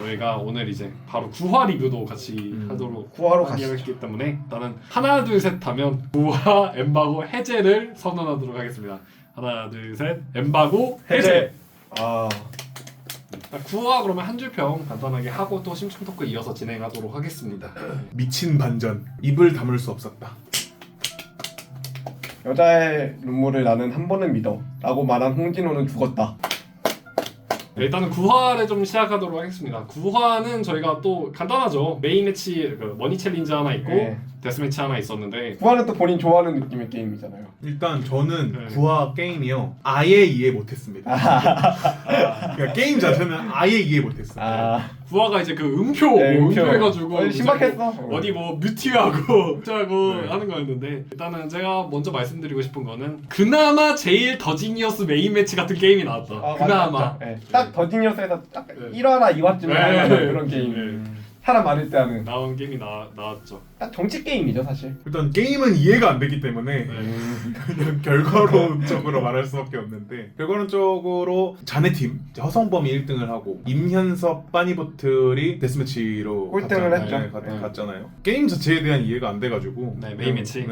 저희가 오늘 이제 바로 9화 리뷰도 같이 하도록 9화로 가시죠. 하기 때문에 일단은 하나 둘 셋 하면 9화 엠바고 해제를 선언하도록 하겠습니다. 하나 둘 셋 엠바고 해제. 9화 그러면 한 줄 평 간단하게 하고 또 심층 토크 이어서 진행하도록 하겠습니다. 미친 반전. 입을 다물 수 없었다. 여자의 눈물을 나는 한 번은 믿어 라고 말한 홍진호는 죽었다. 네, 일단은 9화를 좀 시작하도록 하겠습니다. 9화는 저희가 또 간단하죠. 메인 매치 머니 챌린지 하나 있고 네. 데스매치 하나 있었는데 9화는 또 본인 좋아하는 느낌의 게임이잖아요. 일단 저는 네. 9화 게임이요 아예 이해 못했습니다. 그러니까 게임 자체는 아예 이해 못했어요. 9화가 이제 그 음표 네, 뭐 음표. 해가지고 신박했어. 어디 뭐 뮤티하고 하고 네. 하는 거였는데 일단은 제가 먼저 말씀드리고 싶은 거는 그나마 제일 더 지니어스 메인 매치 같은 게임이 나왔다. 그나마 네. 딱 더지니어스에서 딱 네. 1화나 2화쯤에 네. 하는 그런 게임. 네. 사람 많을 때 하는 나온 게임이 나왔죠. 딱 정치 게임이죠 사실. 일단 게임은 이해가 안 되기 때문에 네. 그냥 결과론적으로 말할 수밖에 없는데 결과론적으로 자네팀 허성범이 1등을 하고 임현섭, 빠니보틀이 데스매치로 꼴등을 갔잖아요. 했죠. 네, 갔잖아요. 게임 자체에 대한 이해가 안 돼가지고 네, 메인 매치.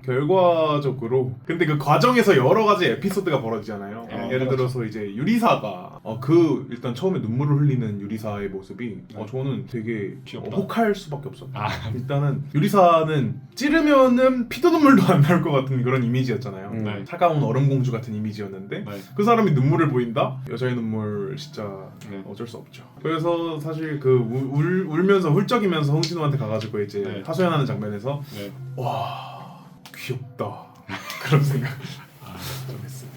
결과적으로 근데 그 과정에서 여러 가지 에피소드가 벌어지잖아요. 예를 그렇죠. 들어서 이제 유리사가 일단 처음에 눈물을 흘리는 유리사의 모습이 저는 되게 귀엽다. 혹할 수밖에 없었다. 일단은 유리사는 찌르면은 피도 눈물도 안 나올 것 같은 그런 이미지였잖아요. 네. 차가운 얼음 공주 같은 이미지였는데 네. 그 사람이 눈물을 보인다? 여자의 눈물 진짜 네. 어쩔 수 없죠. 그래서 사실 그 울면서 훌쩍이면서 홍진호한테 가가지고 이제 네. 하소연하는 장면에서 네. 와 귀엽다 그런 생각 좀 했습니다.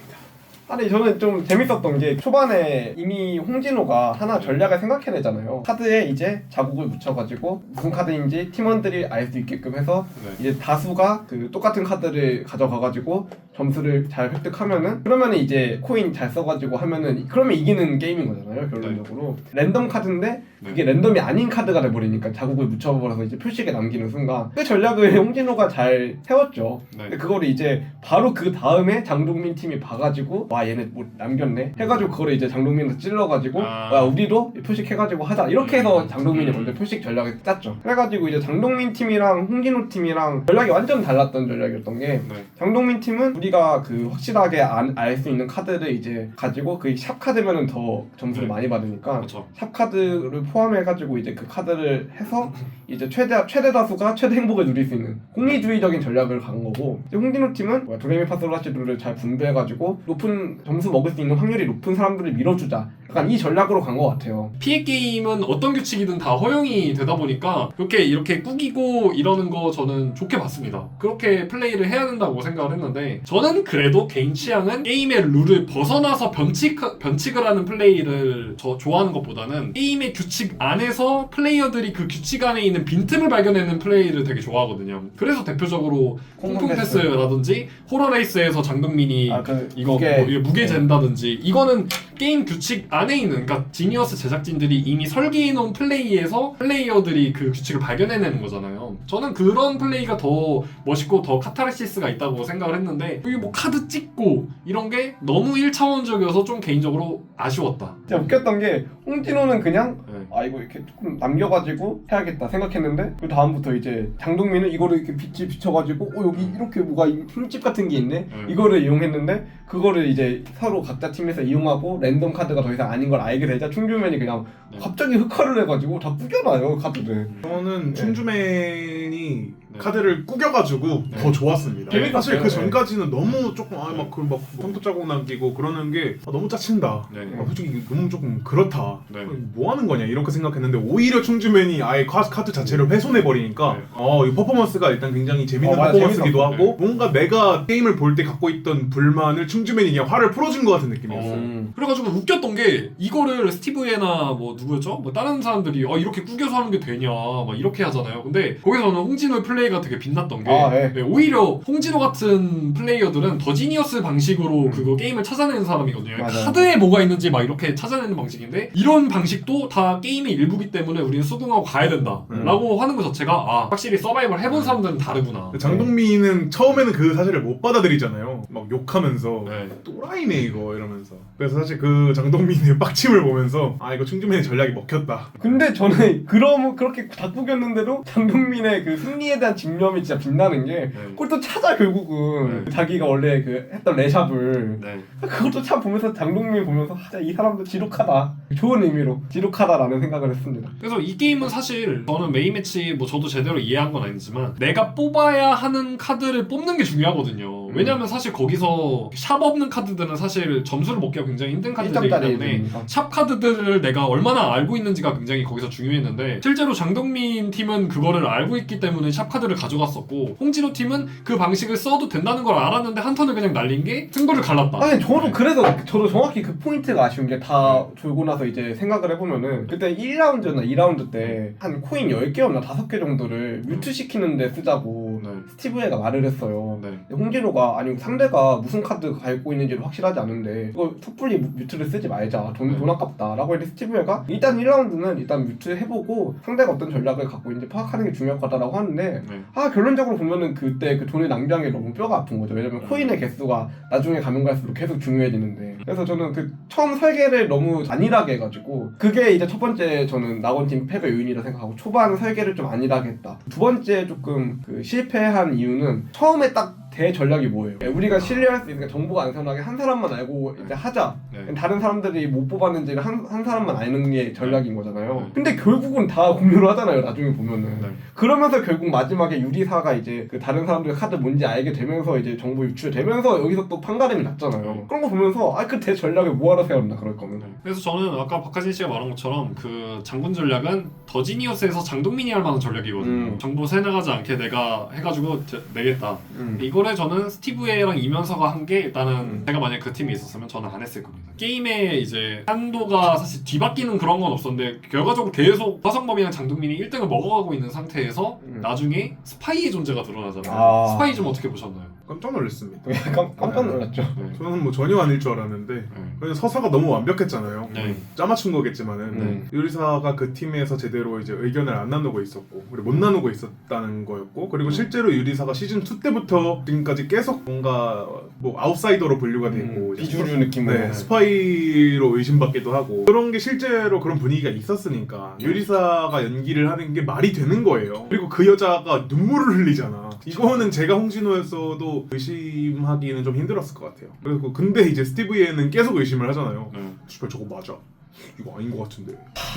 아니 저는 좀 재밌었던 게 초반에 이미 홍진호가 하나 전략을 생각해내잖아요. 카드에 이제 자국을 묻혀가지고 무슨 카드인지 팀원들이 알 수 있게끔 해서 네. 이제 다수가 그 똑같은 카드를 가져가가지고 점수를 잘 획득하면은 그러면은 이제 코인 잘 써가지고 하면은 그러면 이기는 게임인 거잖아요 결론적으로. 랜덤 카드인데 그게 랜덤이 아닌 카드가 돼버리니까 자국을 묻혀버려서 이제 표식에 남기는 순간 그 전략을 홍진호가 잘 세웠죠. 네. 근데 그거를 이제 바로 그 다음에 장동민 팀이 봐가지고 와 얘네 뭐 남겼네 해가지고 그거를 이제 장동민한테 찔러가지고 야 우리도 표식해가지고 하자 이렇게 해서 장동민이 먼저 표식 전략을 짰죠. 그래가지고 이제 장동민 팀이랑 홍진호 팀이랑 전략이 완전 달랐던 전략이었던 게 네. 장동민 팀은 우리가 그 확실하게 알 수 있는 카드를 이제 가지고 그 샵 카드면은 더 점수를 네. 많이 받으니까 그렇죠. 샵 카드를 포함해가지고 이제 그 카드를 해서 이제 최대 다수가 최대 행복을 누릴 수 있는 공리주의적인 전략을 간 거고, 이제 홍진호 팀은 도레미파솔라시도를 잘 분배해가지고 높은 점수 먹을 수 있는 확률이 높은 사람들을 밀어주자, 약간 이 전략으로 간 것 같아요. 피해 게임은 어떤 규칙이든 다 허용이 되다 보니까 이렇게 꾸기고 이러는 거 저는 좋게 봤습니다. 그렇게 플레이를 해야 된다고 생각을 했는데, 저는 그래도 개인 취향은 게임의 룰을 벗어나서 변칙을 하는 플레이를 좋아하는 것보다는 게임의 규칙 안에서 플레이어들이 그 규칙 안에 있는 빈틈을 발견하는 플레이를 되게 좋아하거든요. 그래서 대표적으로 콩콩 패스라든지 호러레이스에서 장동민이 무게 잰다든지, 이거는 게임 규칙 안에 있는, 그러니까 지니어스 제작진들이 이미 설계해놓은 플레이에서 플레이어들이 그 규칙을 발견해내는 거잖아요. 저는 그런 플레이가 더 멋있고 더 카타르시스가 있다고 생각을 했는데, 여기 뭐 카드 찍고 이런 게 너무 1차원적이어서 좀 개인적으로 아쉬웠다. 진짜 웃겼던 게 홍진호는 그냥 네. 이거 이렇게 조금 남겨가지고 해야겠다 생각했는데, 그 다음부터 이제 장동민은 이거를 이렇게 비춰가지고 여기 이렇게 뭐가 흠집 같은 게 있네, 이거를 이용했는데, 그거를 이제 서로 각자 팀에서 이용하고 랜덤 카드가 더 이상 아닌 걸 알게 되자 충주맨이 그냥 갑자기 흑화를 해가지고 다 꾸겨놔요 카드를. 저는 충주맨이 카드를 꾸겨가지고 더 좋았습니다. 사실 그 전까지는 너무 조금 막 손톱 자국 남기고 그러는 게 너무 짜친다. 솔직히 너무 조금 그렇다. 뭐 하는 거냐 이렇게 생각했는데, 오히려 충주맨이 아예 카드 자체를 훼손해 버리니까 이 퍼포먼스가 일단 굉장히 재밌는 퍼포먼스기도 하고, 뭔가 내가 게임을 볼 때 갖고 있던 불만을 충주맨이 그냥 화를 풀어준 것 같은 느낌이었어요. 그래가지고 웃겼던 게, 이거를 스티브에나 뭐 누구였죠? 뭐 다른 사람들이 이렇게 꾸겨서 하는 게 되냐 막 이렇게 하잖아요. 근데 거기서는 홍진호의 플레이 플레이가 되게 빛났던 게 네. 오히려 홍진호 같은 플레이어들은 더 지니어스 방식으로 그거 게임을 찾아내는 사람이거든요. 맞아요. 카드에 뭐가 있는지 막 이렇게 찾아내는 방식인데 이런 방식도 다 게임의 일부기 때문에 우리는 수긍하고 가야 된다라고 하는 것 자체가 확실히 서바이벌 해본 사람들은 다르구나. 장동민은 처음에는 그 사실을 못 받아들이잖아요. 막 욕하면서 네. 또라이네 이거 이러면서. 그래서 사실 그 장동민의 빡침을 보면서 이거 충주맨의 전략이 먹혔다. 근데 저는 그렇게 다 꾸겼는데도 장동민의 그 승리에 대한 집념이 진짜 빛나는 게 그걸 또 찾아 결국은 자기가 원래 그 했던 레샵을 그것도 참 보면서 장동민 보면서 진짜 이 사람도 지독하다, 좋은 의미로 지독하다라는 생각을 했습니다. 그래서 이 게임은 사실 저는 메인 매치 뭐 저도 제대로 이해한 건 아니지만 내가 뽑아야 하는 카드를 뽑는 게 중요하거든요. 왜냐면 사실 거기서 샵 없는 카드들은 사실 점수를 먹기가 굉장히 힘든 카드들이기 때문에 샵 카드들을 내가 얼마나 알고 있는지가 굉장히 거기서 중요했는데 실제로 장동민 팀은 그거를 알고 있기 때문에 샵 카드를 가져갔었고 홍진호 팀은 그 방식을 써도 된다는 걸 알았는데 한 턴을 그냥 날린 게 승부를 갈랐다. 아니 저도 그래서 저도 정확히 그 포인트가 아쉬운 게 다 졸고 나서 이제 생각을 해보면은 그때 1라운드나 2라운드 때 한 코인 10개였나 5개 정도를 뮤트 시키는데 쓰자고 스티브에가 말을 했어요. 홍진호가 아니 상대가 무슨 카드 갖고 있는지를 확실하지 않은데 이거 섣불리 뮤트를 쓰지 말자, 돈 아깝다 라고 했는데 스티브에가 일단 1라운드는 일단 뮤트 해보고 상대가 어떤 전략을 갖고 있는지 파악하는 게 중요할 거다라고 하는데 결론적으로 보면은 그때 그 돈을 낭비한 게 너무 뼈가 아픈 거죠. 왜냐면 코인의 개수가 나중에 가면 갈수록 계속 중요해지는데 그래서 저는 그 처음 설계를 너무 안일하게 해가지고 그게 이제 첫 번째 저는 낙원팀 패배 요인이라 생각하고 초반 설계를 좀 안일하게 했다. 두 번째 조금 그 실패한 이유는 처음에 딱 대전략이 뭐예요? 우리가 신뢰할 수 있는 정보가 안전하게 한 사람만 알고 이제 하자. 다른 사람들이 못 뽑았는지를 한 사람만 아는 게 전략인 거잖아요. 근데 결국은 다 공유를 하잖아요. 나중에 보면은. 그러면서 결국 마지막에 유리사가 이제 그 다른 사람들 카드 뭔지 알게 되면서 이제 정보 유출되면서 여기서 또 판가름이 났잖아요. 그런 거 보면서 그 대전략을 뭐하러 세웠나 그럴 거면. 그래서 저는 아까 박하진 씨가 말한 것처럼 그 장군 전략은 더 지니어스에서 장동민이 할 만한 전략이거든요. 정보 새나가지 않게 내가 해가지고 내겠다. 이거를 저는 스티브에랑 이면서가 한 게 일단은 제가 만약 그 팀에 있었으면 저는 안 했을 겁니다. 게임의 이제 한도가 사실 뒤바뀌는 그런 건 없었는데 결과적으로 계속 화성범이랑 장동민이 1등을 먹어가고 있는 상태에서 나중에 스파이의 존재가 드러나잖아요. 스파이 좀 어떻게 보셨나요? 깜짝 놀랐습니다. 깜짝 놀랐죠. 저는 뭐 전혀 아닐 줄 알았는데 그냥 서사가 너무 완벽했잖아요. 짜맞춘 거겠지만은 유리사가 그 팀에서 제대로 이제 의견을 안 나누고 있었고 그리고 못 나누고 있었다는 거였고 그리고 실제로 유리사가 시즌 2 때부터 지금까지 계속 뭔가 뭐 아웃사이더로 분류가 되고 비주류 느낌으로 스파이로 의심받기도 하고 그런 게 실제로 그런 분위기가 있었으니까 유리사가 연기를 하는 게 말이 되는 거예요. 그리고 그 여자가 눈물을 흘리잖아. 이거는 제가 홍진호였어도 의심하기는 좀 힘들었을 것 같아요. 그리고 근데 이제 스티브 예는 계속 의심을 하잖아요. 씨발 저거 맞아. 이거 아닌 것 같은데.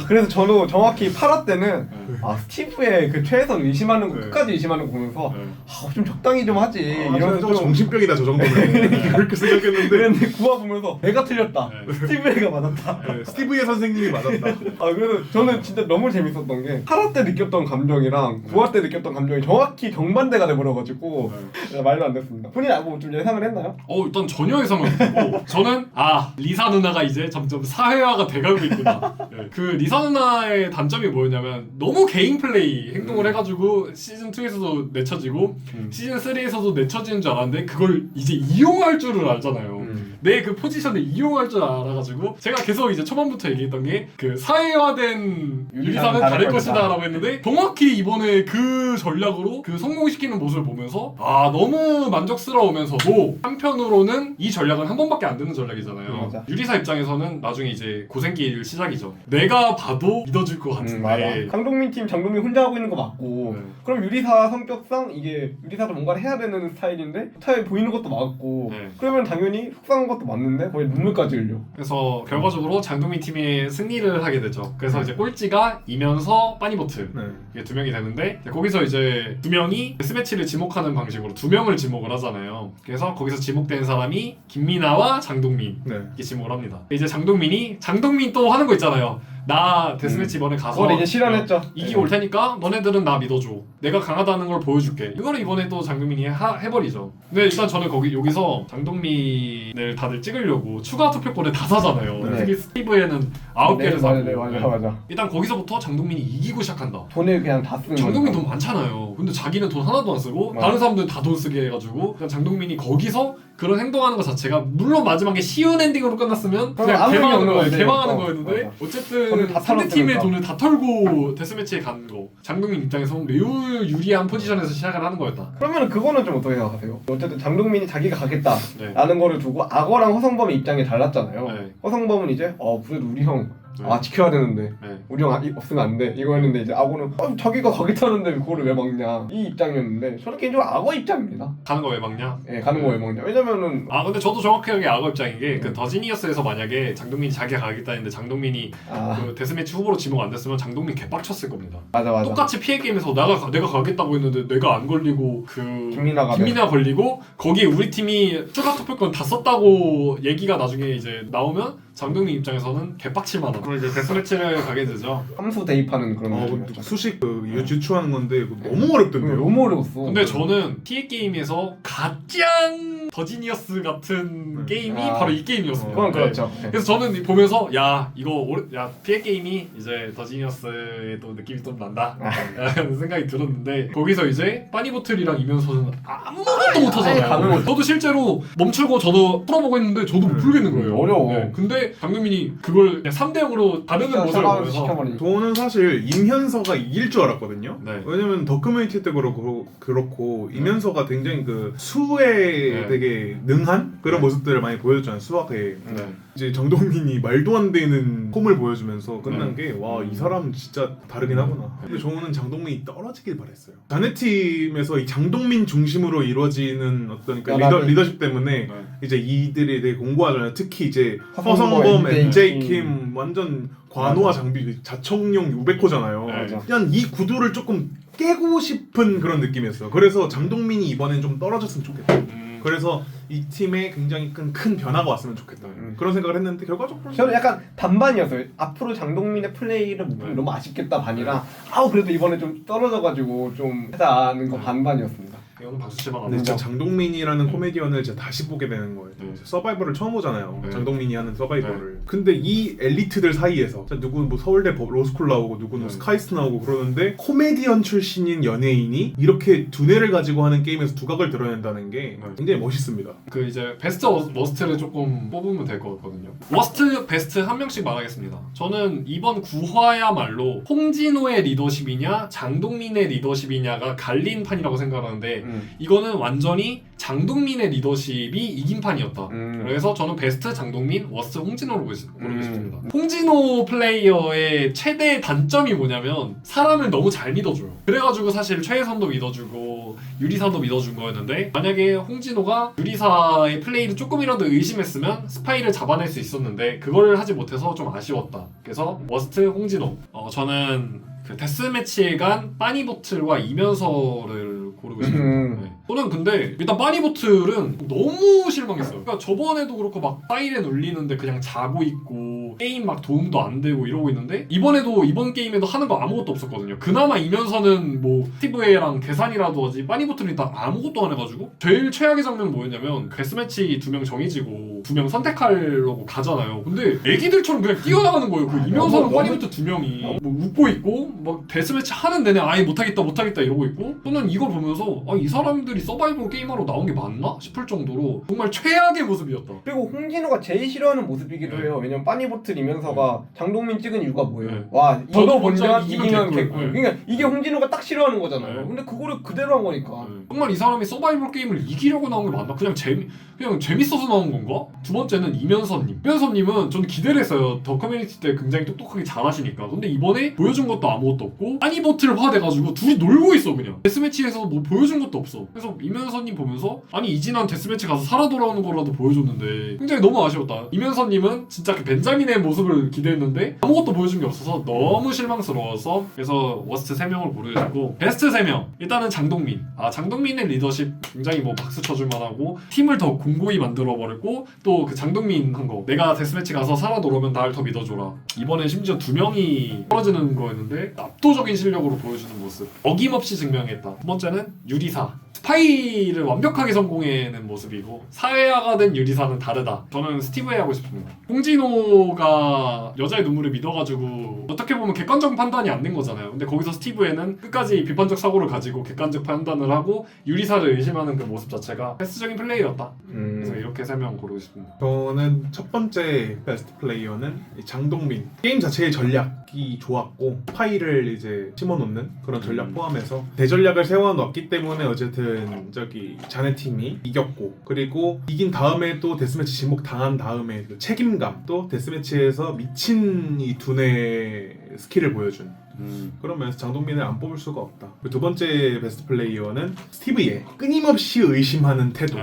그래서 저도 정확히 8화 때는 스티브의 그 최애선 의심하는 거 끝까지 의심하는 거 보면서 좀 적당히 좀 하지 이러면서 좀 정신병이다 저 정도면 그렇게 생각했는데 그런데 9화 보면서 내가 틀렸다. 스티브가 맞았다. 스티브의 선생님이 맞았다. 그래서 저는 진짜 너무 재밌었던 게 8화 때 느꼈던 감정이랑 9화 때 느꼈던 감정이 정확히 정반대가 돼버려가지고 말도 안 됐습니다. 본인 뭐 좀 예상을 했나요? 일단 전혀 예상을 못했고 저는 리사 누나가 이제 점점 사회화가 돼가고 있구나. 그 리사 누나의 단점이 뭐였냐면 너무 개인 플레이 행동을 해가지고 시즌 2에서도 내쳐지고 시즌 3에서도 내쳐지는 줄 알았는데 그걸 이제 이용할 줄을 알잖아요. 내 그 포지션을 이용할 줄 알아가지고 제가 계속 이제 초반부터 얘기했던 게 그 사회화된 유리사는 다를 것이다 라고 했는데 정확히 이번에 그 전략으로 그 성공시키는 모습을 보면서 너무 만족스러우면서도 한편으로는 이 전략은 한 번밖에 안 되는 전략이잖아요. 유리사 입장에서는 나중에 이제 고생길 시작이죠. 내가 봐도 믿어줄 것 같은데 장동민 팀 장동민 혼자 하고 있는 거 맞고 그럼 유리사 성격상 이게 유리사도 뭔가를 해야 되는 스타일인데 스타일 보이는 것도 맞고 그러면 당연히 속상한 것도 맞는데 거의 눈물까지 흘려. 그래서 결과적으로 장동민 팀이 승리를 하게 되죠. 그래서 이제 꼴찌가 이면서 빠니보트 이게 두 명이 되는데 거기서 이제 두 명이 데스매치를 지목하는 방식으로 두 명을 지목을 하잖아요. 그래서 거기서 지목된 사람이 김민아와 장동민 이렇게 지목을 합니다. 이제 장동민 또 하는 거 있잖아요. 나 데스매치 이번에 가서 그걸 이제 실현했죠. 이기고 올 테니까 너네들은 나 믿어줘. 내가 강하다는 걸 보여줄게. 이거를 이번에 또 장동민이 해버리죠. 근데 일단 저는 여기서 장동민을 다들 찍으려고 추가 투표권을 다 사잖아요. 네. 특히 스티브에는 9개를 사고. 네, 맞아. 일단 거기서부터 장동민이 이기고 시작한다. 돈을 그냥 다 쓰는 장동민 거니까. 돈 많잖아요. 근데 자기는 돈 하나도 안 쓰고 맞아. 다른 사람들 다 돈 쓰게 해가지고 그냥 장동민이 거기서 그런 행동하는 것 자체가 물론 마지막에 쉬운 엔딩으로 끝났으면 그냥 아무 개방하는 의미 없는 거예요. 거지. 개방하는 어, 거였는데 맞아. 어쨌든 돈을 다 상대팀의 털었으니까. 돈을 다 털고 데스매치에 가는 거 장동민 입장에서 매우 유리한 포지션에서 시작을 하는 거였다. 그러면 그거는 좀 어떻게 생각하세요? 어쨌든 장동민이 자기가 가겠다라는 네. 거를 두고 악어랑 허성범의 입장이 달랐잖아요. 네. 허성범은 이제 그래도 우리 형 네. 지켜야 되는데 네. 우리 형 없으면 안 돼 이거 했는데 이제 악어는 자기가 가겠다는데 그거를 왜 막냐 이 입장이었는데 저는 개인적으로 악어 입장입니다. 가는 거 왜 막냐? 예, 가는 거 왜 막냐? 왜냐면은 근데 저도 정확하게 악어 입장인 게 그 더지니어스에서 만약에 장동민이 자기가 가겠다 했는데 장동민이 그 데스매치 후보로 지목 안 됐으면 장동민 개빡쳤을 겁니다. 맞아. 똑같이 피해 게임에서 내가 가겠다고 했는데 내가 안 걸리고 김민아가 걸리고 거기에 우리 팀이 추가 투표권 다 썼다고 얘기가 나중에 이제 나오면 장동민 입장에서는 개빡칠 만한 그걸 이제 데스매치를 가게 되죠. 함수 대입하는 그런 느낌이었죠. 수식 유추하는 건데 너무 어렵던데요. 너무 어려웠어. 근데 저는 피해 게임에서 가장 더지니어스 같은 게임이 바로 이 게임이었습니다. 그건 그렇죠. 그래서 저는 보면서 피해 게임이 이제 더지니어스의 또 느낌이 좀 난다 라는 생각이 들었는데 거기서 이제 빠니보틀이랑 이면서는 아무것도 못하잖아요. 저도 실제로 멈추고 저도 풀어보고 있는데 저도 못 풀겠는 거예요. 어려워. 근데 장동민이 그걸 그냥 3대0으로 다루는 모습을 보면서 저는 사실 임현서가 이길 줄 알았거든요. 네. 왜냐면 더 커뮤니티 때 그렇고 임현서가 굉장히 그 수에 되게 능한 그런 모습들을 많이 보여줬잖아요. 수학에. 이제 장동민이 말도 안 되는 폼을 보여주면서 끝난 게 와 이 사람 진짜 다르긴 하구나. 근데 저는 장동민이 떨어지길 바랬어요. 자네팀에서 이 장동민 중심으로 이루어지는 어떤 그 리더십 때문에 이제 이들이 되게 공고하잖아요. 특히 이제 허성범, MJ 킴 완전 관호와 장비 자청용 600호잖아요. 그냥 이 구도를 조금 깨고 싶은 그런 느낌이었어요. 그래서 장동민이 이번엔 좀 떨어졌으면 좋겠다. 그래서 이 팀에 굉장히 큰 변화가 왔으면 좋겠다. 그런 생각을 했는데 결과적으로 저는 약간 반반이었어요. 앞으로 장동민의 플레이를 못 보면 너무 아쉽겠다 반이랑 그래도 이번에 좀 떨어져가지고 좀 하자는 거 반반이었습니다. 이거는 박수 치방 근데 진짜 장동민이라는 코미디언을 제가 다시 보게 되는 거예요. 서바이벌을 처음 보잖아요. 장동민이 하는 서바이벌을. 근데 이 엘리트들 사이에서 누구는 뭐 서울대 로스쿨 나오고 누구는 스카이스 나오고 그러는데 코미디언 출신인 연예인이 이렇게 두뇌를 가지고 하는 게임에서 두각을 드러낸다는 게 굉장히 멋있습니다. 그 이제 베스트 워스트를 조금 뽑으면 될 것 같거든요. 워스트, 베스트 한 명씩 말하겠습니다. 저는 이번 9화야말로 홍진호의 리더십이냐 장동민의 리더십이냐가 갈린 판이라고 생각하는데 이거는 완전히 장동민의 리더십이 이긴 판이었다. 그래서 저는 베스트 장동민, 워스트 홍진호로 고르고 싶습니다. 홍진호 플레이어의 최대 단점이 뭐냐면 사람을 너무 잘 믿어줘요. 그래가지고 사실 최혜선도 믿어주고 유리사도 믿어준 거였는데 만약에 홍진호가 유리사의 플레이를 조금이라도 의심했으면 스파이를 잡아낼 수 있었는데 그걸 하지 못해서 좀 아쉬웠다. 그래서 워스트 홍진호. 저는 그 데스매치에 간 빠니보틀과 이면서를 고르고 싶습니다. 저는 근데 일단 빠니보틀은 너무 실망했어요. 그러니까 저번에도 그렇고 막 사이렌 울리는데 그냥 자고 있고 게임 막 도움도 안 되고 이러고 있는데 이번 게임에도 하는 거 아무것도 없었거든요. 그나마 이면서는 뭐 스티브에랑 계산이라도 하지 빠니보틀이 다 아무것도 안 해가지고 제일 최악의 장면은 뭐였냐면 데스매치 2명 정해지고 2명 선택하려고 가잖아요. 근데 애기들처럼 그냥 뛰어나가는 거예요. 그 이면서랑 빠니보틀 2명이 뭐 웃고 있고 막 데스매치 하는 내내 아예 못하겠다 이러고 있고 저는 이걸 보면서 이 사람들이 서바이벌 게임하러 나온 게 맞나? 싶을 정도로 정말 최악의 모습이었다. 그리고 홍진호가 제일 싫어하는 모습이기도 해요. 왜냐면 빠니보틀 이면서가 장동민 찍은 이유가 뭐예요? 와 이거 먼저 이기면 개꿀. 그러니까 이게 홍진호가 딱 싫어하는 거잖아요. 근데 그거를 그대로 한 거니까. 정말 이 사람이 서바이벌 게임을 이기려고 나온 게 맞나? 그냥 재밌어서 나온 건가? 두 번째는 이면서님. 이면서님은 저는 기대를 했어요. 더 커뮤니티 때 굉장히 똑똑하게 잘하시니까. 근데 이번에 보여준 것도 아무것도 없고 빠니보틀화 돼가지고 둘이 놀고 있어 그냥. 데스매치에서 뭐 보여준 것도 없어. 그래서 이면서님 보면서 아니 이진한 데스매치 가서 살아 돌아오는 거라도 보여줬는데 굉장히 너무 아쉬웠다. 이면서님은 진짜 그 벤자민의 모습을 기대했는데 아무것도 보여준 게 없어서 너무 실망스러워서 그래서 워스트 3명을 고르겠고 베스트 3명 일단은 장동민. 장동민의 리더십 굉장히 뭐 박수 쳐줄 만하고 팀을 더 공고히 만들어버렸고 또 그 장동민 한 거 내가 데스매치 가서 살아돌아오면 날 더 믿어줘라. 이번에 심지어 2명이 떨어지는 거였는데 압도적인 실력으로 보여주는 모습 어김없이 증명했다. 두 번째는 유리사. 스파이를 완벽하게 성공해낸 모습이고 사회화가 된 유리사는 다르다. 저는 스티브에 하고 싶습니다. 홍진호가 여자의 눈물을 믿어가지고 어떻게 보면 객관적 판단이 안 된 거잖아요. 근데 거기서 스티브에는 끝까지 비판적 사고를 가지고 객관적 판단을 하고 유리사를 의심하는 그 모습 자체가 패스적인 플레이였다. 그래서 이렇게 3명 고르고 싶습니다. 저는 첫 번째 베스트 플레이어는 장동민. 게임 자체의 전략이 좋았고 파이를 이제 심어놓는 그런 전략 포함해서 대전략을 세워놨기 때문에 어쨌든 저기 자네 팀이 이겼고, 그리고 이긴 다음에 또 데스매치 지목 당한 다음에 그 책임감, 또 데스매치에서 미친 이 두뇌 스킬을 보여준 그러면서 장동민을 안 뽑을 수가 없다. 두 번째 베스트 플레이어는 스티브의 끊임없이 의심하는 태도.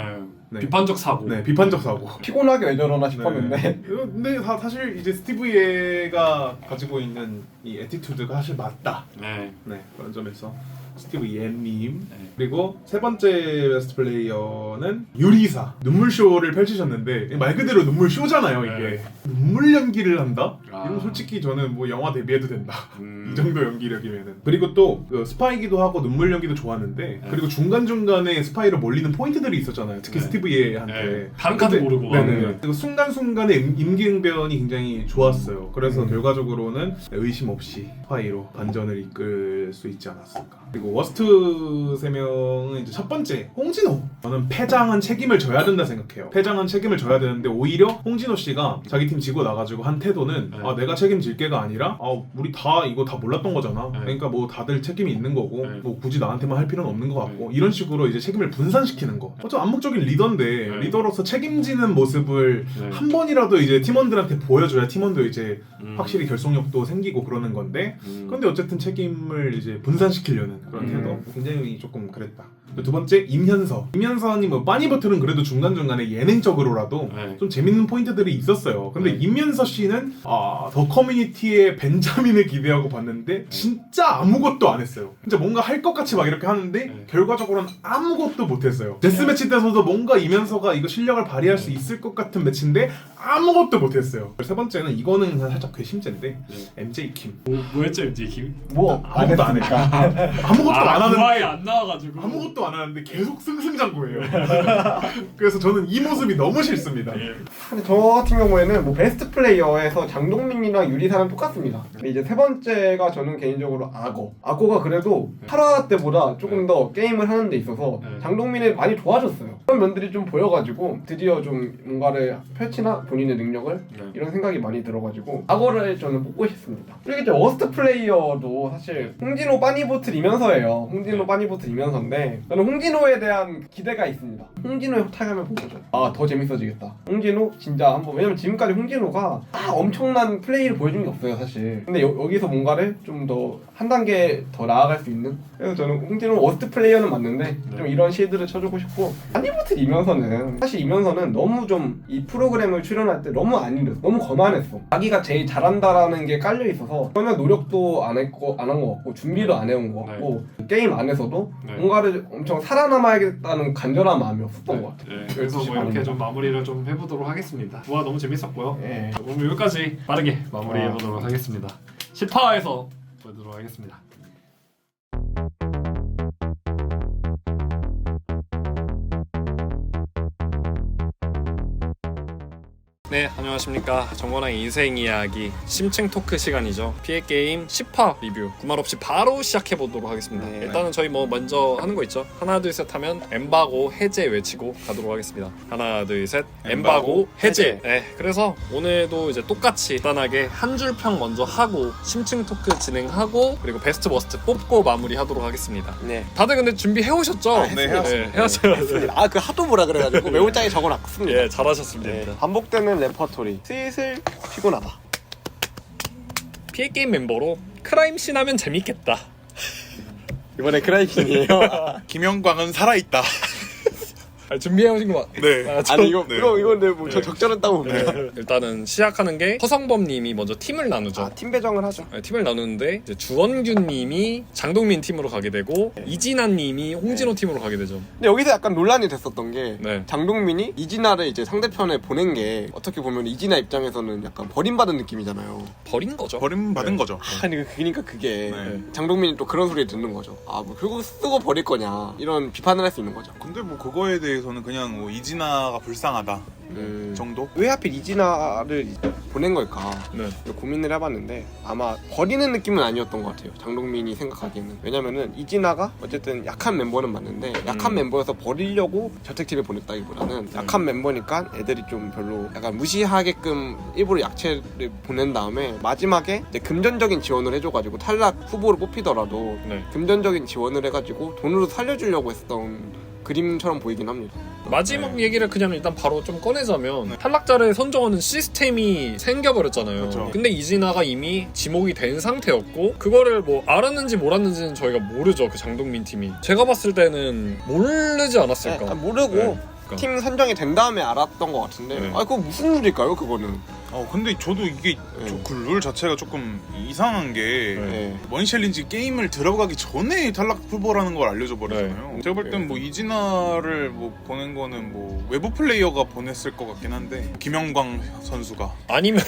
네. 비판적 사고. 네, 비판적 사고. 피곤하게 왜 저러나 싶었는데. 네. 근데 사실 이제 스티브 예가 가지고 있는 이 애티튜드가 사실 맞다. 네. 네, 그런 점에서 스티브 예님. 네. 그리고 세 번째 베스트 플레이어는 유리사. 눈물 쇼를 펼치셨는데 말 그대로 눈물 쇼잖아요, 이게. 네. 눈물 연기를 한다? 아. 이건 솔직히 저는 뭐 영화 데뷔해도 된다. 이 정도 연기력이면은. 그리고 또 그 스파이기도 하고 눈물 연기도 좋았는데, 네. 그리고 중간중간에 스파이로 몰리는 포인트들이 있었잖아요. 특히 네. 스티브 예한테. 네. 다른 카드 모르고 네네. 그리고 순간순간의 임기응변이 굉장히 좋았어요. 그래서 결과적으로는 의심 없이 스파이로 반전을 이끌 수 있지 않았을까. 그리고 워스트 3명은 이제 첫 번째 홍진호. 저는 패장은 책임을 져야 된다 생각해요. 패장은 책임을 져야 되는데 오히려 홍진호 씨가 자기 팀 지고 나가지고 한 태도는 네. 아, 내가 책임질게가 아니라 우리 다 이거 다 몰랐던 거잖아. 네. 그러니까 뭐 다들 책임이 있는 거고 네. 뭐 굳이 나한테만 할 필요는 없는 것 같고 이런 식으로 이제 책임을 분산시키는 거. 좀 암묵적인 리더인데 네. 리더로서 책임지는 모습을 네. 한 번이라도 이제 팀원들한테 보여줘야 팀원도 이제 확실히 결속력도 생기고 그러는 건데 근데 어쨌든 책임을 이제 분산시키려는 그런 태도 굉장히 조금 그랬다. 두 번째 임현선이 뭐 빠니버틀은 그래도 중간중간에 예능적으로라도 네. 좀 재밌는 포인트들이 있었어요. 근데 네. 임현서 씨는 더 커뮤니티의 벤자민을 기대하고 봤는데 진짜 아무것도 안 했어요. 진짜 뭔가 할 것 같이 막 이렇게 하는데 네. 결과적으로는 아무것도 못 했어요. 데스매치 때서도 뭔가 임현서가 이거 실력을 발휘할 수 있을 것 같은 매치인데 아무것도 못 했어요. 세 번째는 이거는 살짝 괘씸죄인데 MJ 킴. 뭐였죠 MJ 김? 뭐 아무것도 안 해. 아무것도 안 하는데 구하에 안 나와가지고 아무것도 안 하는데 계속 승승장구해요. 그래서 저는 이 모습이 너무 싫습니다. 근데 저 같은 경우에는 뭐 베스트 플레이어에서 장동민이랑 유리사는 똑같습니다. 근데 이제 세 번째가 저는 개인적으로 악어가 그래도 8화 때보다 조금 더 게임을 하는 데 있어서 장동민이 많이 좋아졌어요. 그런 면들이 좀 보여가지고 드디어 좀 뭔가를 펼치나 본인의 능력을 이런 생각이 많이 들어가지고 악어를 저는 뽑고 싶습니다. 그리고 이제 워스트 플레이어도 사실 홍진호 빠니보틀 이면서예요. 홍진호 빠니보틀 이면서인데 저는 홍진호에 대한 기대가 있습니다. 홍진호의 타격을 보고죠. 더 재밌어지겠다. 홍진호 진짜 한번, 왜냐면 지금까지 홍진호가 엄청난 플레이를 보여준 게 없어요 사실. 근데 여기서 뭔가를 좀 더 한 단계 더 나아갈 수 있는, 그래서 저는 홍진호 워스트 플레이어는 맞는데 좀 이런 시드를 쳐주고 싶고, 빠니보틀 이면서는 사실 이면서는 너무 좀 이 프로그램을 출연할 때 너무 안 이랬어. 너무 거만했어. 자기가 제일 잘한다라는 게 깔려 있어서 전혀 노력도 안 한 것 같고 준비도 안 해온 것 같고 게임 안에서도 뭔가를 엄청 살아남아야겠다는 간절한 마음이 없었던 것 같아요. 그래서 뭐 이렇게 좀 마무리를 좀 해보도록 하겠습니다. 부가 너무 재밌었고요. 예. 오늘 여기까지 빠르게 마무리해보도록 하겠습니다. 10화에서 보도록 하겠습니다. 네, 안녕하십니까. 정권왕의 인생 이야기 심층 토크 시간이죠. 피해게임 10화 리뷰 두말 없이 바로 시작해보도록 하겠습니다. 일단은 저희 뭐 먼저 하는 거 있죠. 하나 둘 셋 하면 엠바고 해제 외치고 가도록 하겠습니다. 하나 둘 셋 엠바고 해제. 네, 그래서 오늘도 이제 똑같이 간단하게 한 줄 평 먼저 하고 심층 토크 진행하고 그리고 베스트 워스트 뽑고 마무리하도록 하겠습니다. 네. 다들 근데 준비해오셨죠? 네, 해왔습니다. 해왔어요. 그 하도 뭐라 그래가지고 메모장에 적어놨습니다. 예, 잘하셨습니다. 네. 반복되는 레퍼토리. 슬슬 피곤하다. 피해게임 멤버로 크라임씬 하면 재밌겠다. 이번에 크라이킹이에요. 김영광은 살아있다. 준비해 오신 거 네. 아니 이거 근데 뭐 저 적절했다고 봅니다. 일단은 시작하는 게 허성범님이 먼저 팀을 나누죠. 팀 배정을 하죠. 팀을 나누는데 이제 주원규님이 장동민 팀으로 가게 되고 이진아님이 홍진호 팀으로 가게 되죠. 근데 여기서 약간 논란이 됐었던 게 네. 장동민이 이진아를 이제 상대편에 보낸 게 어떻게 보면 이진아 입장에서는 약간 버림받은 느낌이잖아요. 버린 거죠. 버림받은 거죠. 아니 그러니까 그게 네. 장동민이 또 그런 소리 듣는 거죠. 아 뭐 결국 쓰고 버릴 거냐 이런 비판을 할 수 있는 거죠. 근데 뭐 그거에 대해서는 그냥 뭐 이진아가 불쌍하다 정도? 왜 하필 이진아를 보낸 걸까? 네. 고민을 해봤는데 아마 버리는 느낌은 아니었던 것 같아요. 장동민이 생각하기에는. 왜냐면은 이진아가 어쨌든 약한 멤버는 맞는데 약한 멤버여서 버리려고 저택팀에 보냈다기보다는 약한 멤버니까 애들이 좀 별로 약간 무시하게끔 일부러 약체를 보낸 다음에 마지막에 이제 금전적인 지원을 해줘가지고 탈락 후보로 뽑히더라도 네. 금전적인 지원을 해가지고 돈으로 살려주려고 했던 그림처럼 보이긴 합니다. 마지막 얘기를 그냥 일단 바로 좀 꺼내자면 탈락자를 선정하는 시스템이 생겨버렸잖아요. 그렇죠. 근데 이진아가 이미 지목이 된 상태였고 그거를 뭐 알았는지 몰랐는지는 저희가 모르죠. 그 장동민 팀이. 제가 봤을 때는 모르지 않았을까. 모르고 네. 팀 선정이 된 다음에 알았던 것 같은데 네. 그거 무슨 룰일까요 그거는? 근데 저도 이게 그 룰 자체가 조금 이상한 게 네. 머니챌린지 게임을 들어가기 전에 탈락 후보라는 걸 알려줘 버리잖아요. 제가 볼 땐 뭐 이진아를 뭐 보낸 거는 뭐 외부 플레이어가 보냈을 것 같긴 한데 김영광 선수가 아니면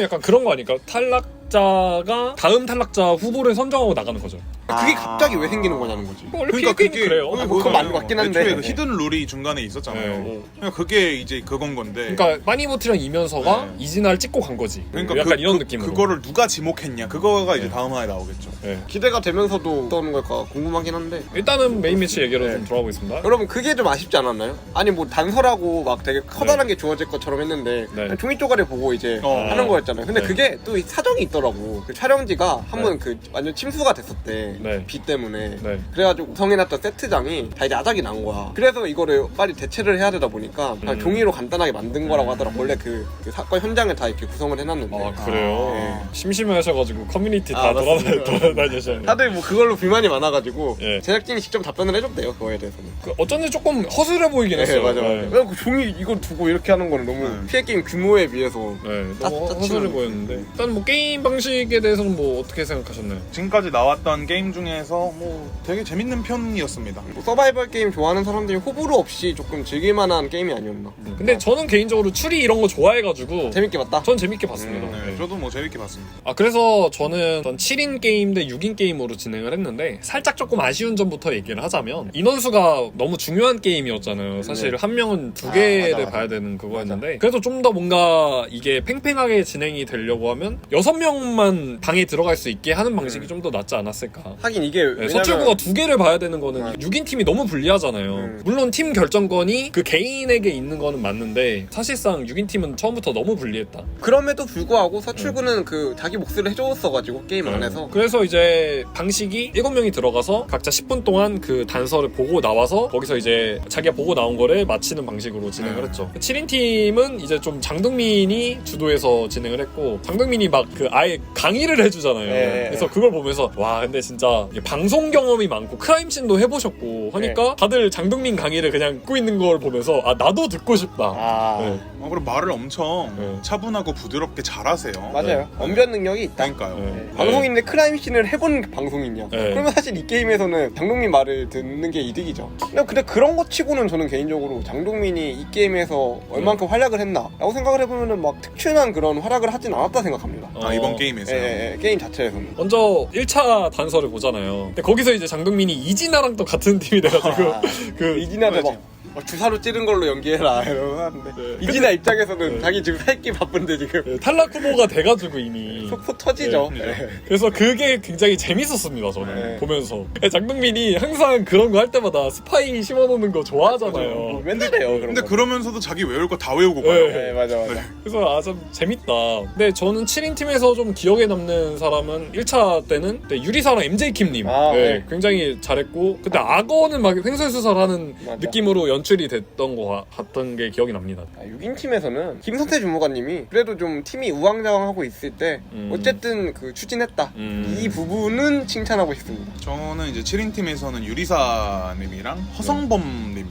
약간 그런 거 아닐까? 탈락자가 다음 탈락자 후보를 선정하고 나가는 거죠. 그게 갑자기 왜 생기는 거냐는 거지. 원래 게임이 그래요. 그건 맞는 것 같긴 한데. 애초에 그 히든 룰이 중간에 있었잖아요. 네. 그러니까 그게 이제 그건 건데. 그러니까 빠니보트랑 이면서가 네. 이진아를 찍고 간 거지. 그러니까 약간 이런 느낌으로. 그거를 누가 지목했냐 그거가 이제 다음 화에 나오겠죠. 네. 기대가 되면서도 어떤 걸까 궁금하긴 한데. 일단은 메인 매치 얘기로 좀 들어가 보겠습니다. 여러분 그게 좀 아쉽지 않았나요? 아니 뭐 단서라고 막 되게 커다란 게 주어질 것처럼 했는데 네. 그냥 종이 쪼가리 보고 이제 하는 거였잖아요. 근데 네. 그게 또 사정이 있더라고. 그 촬영지가 한 번 그 완전 침수가 됐었대. 네. 비 때문에. 네. 그래가지고 구성해놨던 세트장이 다 이제 아작이 난 거야. 그래서 이거를 빨리 대체를 해야 되다 보니까 그냥 종이로 간단하게 만든 거라고 하더라고. 원래 그 사건 현장을 다 이렇게 구성을 해놨는데. 아 그래요? 네. 심심해하셔가지고 커뮤니티 다 맞습니다. 돌아다니셨네. 다들 뭐 그걸로 불만이 많아가지고 예. 제작진이 직접 답변을 해줬대요 그거에 대해서는. 그 어쩐지 조금 허술해 보이긴 했어요. 맞아. 네. 왜 그 종이 이걸 두고 이렇게 하는 거는 너무 피해 게임 규모에 비해서. 네, 너무 짜치는 허술해 보였는데 일단 뭐 게임 방식에 대해서는 뭐 어떻게 생각하셨나요? 지금까지 나왔던 게임 중에서 뭐 되게 재밌는 편이었습니다. 뭐 서바이벌 게임 좋아하는 사람들이 호불호 없이 조금 즐길만한 게임이 아니었나. 근데 저는 개인적으로 추리 이런 거 좋아해가지고 재밌게 봤다. 전 재밌게 봤습니다. 네, 네. 저도 뭐 재밌게 봤습니다. 그래서 저는 어떤 7인 게임 대 6인 게임으로 진행을 했는데 살짝 조금 아쉬운 점부터 얘기를 하자면 인원수가 너무 중요한 게임이었잖아요. 사실 네. 한 명은 두 개를 맞아. 봐야 되는 그거였는데 그래서 좀 더 뭔가 이게 팽팽하게 진행이 되려고 하면 6명만 방에 들어갈 수 있게 하는 방식이 좀 더 낫지 않았을까. 하긴 이게 네, 왜냐면 서출구가 두 개를 봐야 되는 거는 6인 팀이 너무 불리하잖아요. 물론 팀 결정권이 그 개인에게 있는 거는 맞는데 사실상 6인 팀은 처음부터 너무 불리했다. 그럼에도 불구하고 서출구는 그 자기 몫을 해줬어가지고 게임 안에서. 그래서 이제 방식이 7명이 들어가서 각자 10분 동안 그 단서를 보고 나와서 거기서 이제 자기가 보고 나온 거를 맞히는 방식으로 진행을 했죠. 7인 팀은 이제 좀 장동민이 주도해서 진행을 했고 장동민이 막 그 아예 강의를 해주잖아요. 네. 그래서 그걸 보면서 와 근데 진짜 방송 경험이 많고 크라임씬도 해보셨고 하니까 다들 장동민 강의를 그냥 듣고 있는 걸 보면서 아 나도 듣고 싶다. 네. 그리고 말을 엄청 네. 차분하고 부드럽게 잘하세요. 맞아요. 언변 능력이 있다. 그러니까요. 네. 방송인데 크라임씬을 해본 방송인이야. 네. 그러면 사실 이 게임에서는 장동민 말을 듣는 게 이득이죠. 근데 그런 거 치고는 저는 개인적으로 장동민이 이 게임에서 얼만큼 활약을 했나 라고 생각을 해보면은 막 특출난 그런 활약을 하진 않았다 생각합니다. 이번 게임에서요? 예, 게임 자체에서는. 먼저 1차 단서를 보잖아요. 근데 거기서 이제 장동민이 이진아랑 또 같은 팀이 돼가지고 그 이진아를 막 주사로 찌른 걸로 연기해라 이러고 하는데 이진아 입장에서는 자기 지금 살기 바쁜데 지금 탈락 후보가 돼가지고 이미 속 터지죠. 네. 네. 그래서 그게 굉장히 재밌었습니다 저는 네. 보면서 장동민이 항상 그런 거 할 때마다 스파이 심어놓는 거 좋아하잖아요. 맨날 해요 그런 근데 거. 그러면서도 자기 외울 거 다 외우고 가요. 네, 맞아. 그래서 좀 재밌다. 근데 저는 7인 팀에서 좀 기억에 남는 사람은 1차 때는 유리사랑 MJ킴님 네. 굉장히 잘했고 근데 악어는 막 횡설수설하는 맞아. 느낌으로 연출이 됐던 것 같던 게 기억이 납니다. 6인 팀에서는 김선태 주무관님이 그래도 좀 팀이 우왕좌왕하고 있을 때 어쨌든 그 추진했다. 이 부분은 칭찬하고 싶습니다. 저는 이제 7인 팀에서는 유리사님이랑 허성범님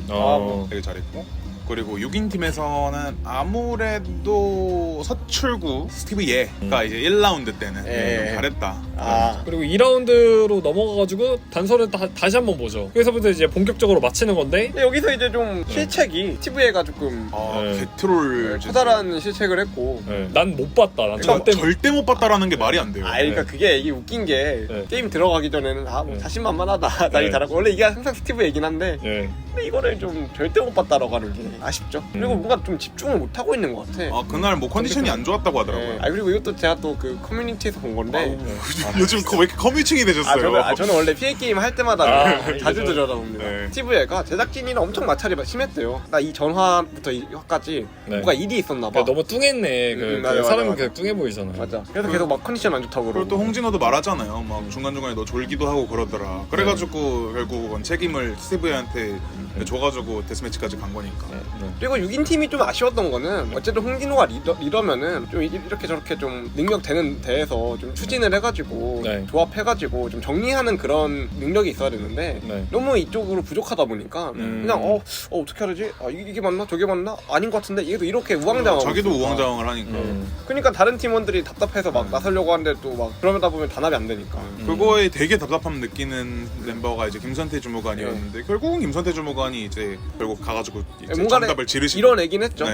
되게 잘했고, 그리고 6인 팀에서는 아무래도 서출구 스티브 예가 이제 1라운드 때는 좀 잘했다. 그리고 2라운드로 넘어가가지고 단서를 다시 한번 보죠. 그래서부터 이제 본격적으로 마치는 건데 근데 여기서 이제 좀 실책이 스티브 예가 조금 개트롤 커다란 실책을 했고 난 못 봤다. 난 절대 못 봤다라는 게 말이 안 돼요. 그러니까 그게 이게 웃긴 게 게임 들어가기 전에는 뭐 자신만만하다 나이 잘하고 원래 이게 항상 스티브 얘긴 한데 근데 이거를 좀 절대 못 봤다라고 하는 게 아쉽죠. 그리고 뭔가 좀 집중을 못 하고 있는 것 같아. 그날 뭐 컨디션이 안 좋았다고 하더라고요. 그리고 이것도 제가 또 그 커뮤니티에서 본 건데 요즘 왜 이렇게 커뮤니팅이 되셨어요? 저는 원래 PA 게임 할 때마다 자주 들여다봅니다. 네. 스티브 예가 제작진이랑 엄청 마찰이 심했대요. 나 이 전화부터 이 화까지 뭔가 일이 있었나 봐. 너무 뚱했네. 사람이 그냥 뚱해 보이잖아. 맞아. 그래서 계속 막 컨디션 안 좋다고 그러고. 그리고 또 홍진호도 말하잖아요. 막 중간중간에 너 졸기도 하고 그러더라. 그래가지고 결국은 책임을 스티브한테 줘가지고 데스매치까지 간 거니까. 그리고 6인 팀이 좀 아쉬웠던 거는 어쨌든 홍진호가 리더면은 좀 이렇게 저렇게 좀 능력 되는 데에서 좀 추진을 해가지고 조합해가지고 좀 정리하는 그런 능력이 있어야 되는데 너무 이쪽으로 부족하다 보니까 그냥 어떻게 하지? 이게 맞나? 저게 맞나? 아닌 것 같은데 얘도 이렇게 우왕좌왕 자기도 우왕좌왕을 하니까 그러니까 다른 팀원들이 답답해서 막 나서려고 하는데 또 막 그러다 보면 단합이 안 되니까 그거에 되게 답답함 느끼는 멤버가 이제 김선태 주무관이었는데 결국은 김선태 주무관이 이제 결국 가가지고 이제 정답을 지르시고 이런 애긴 했죠.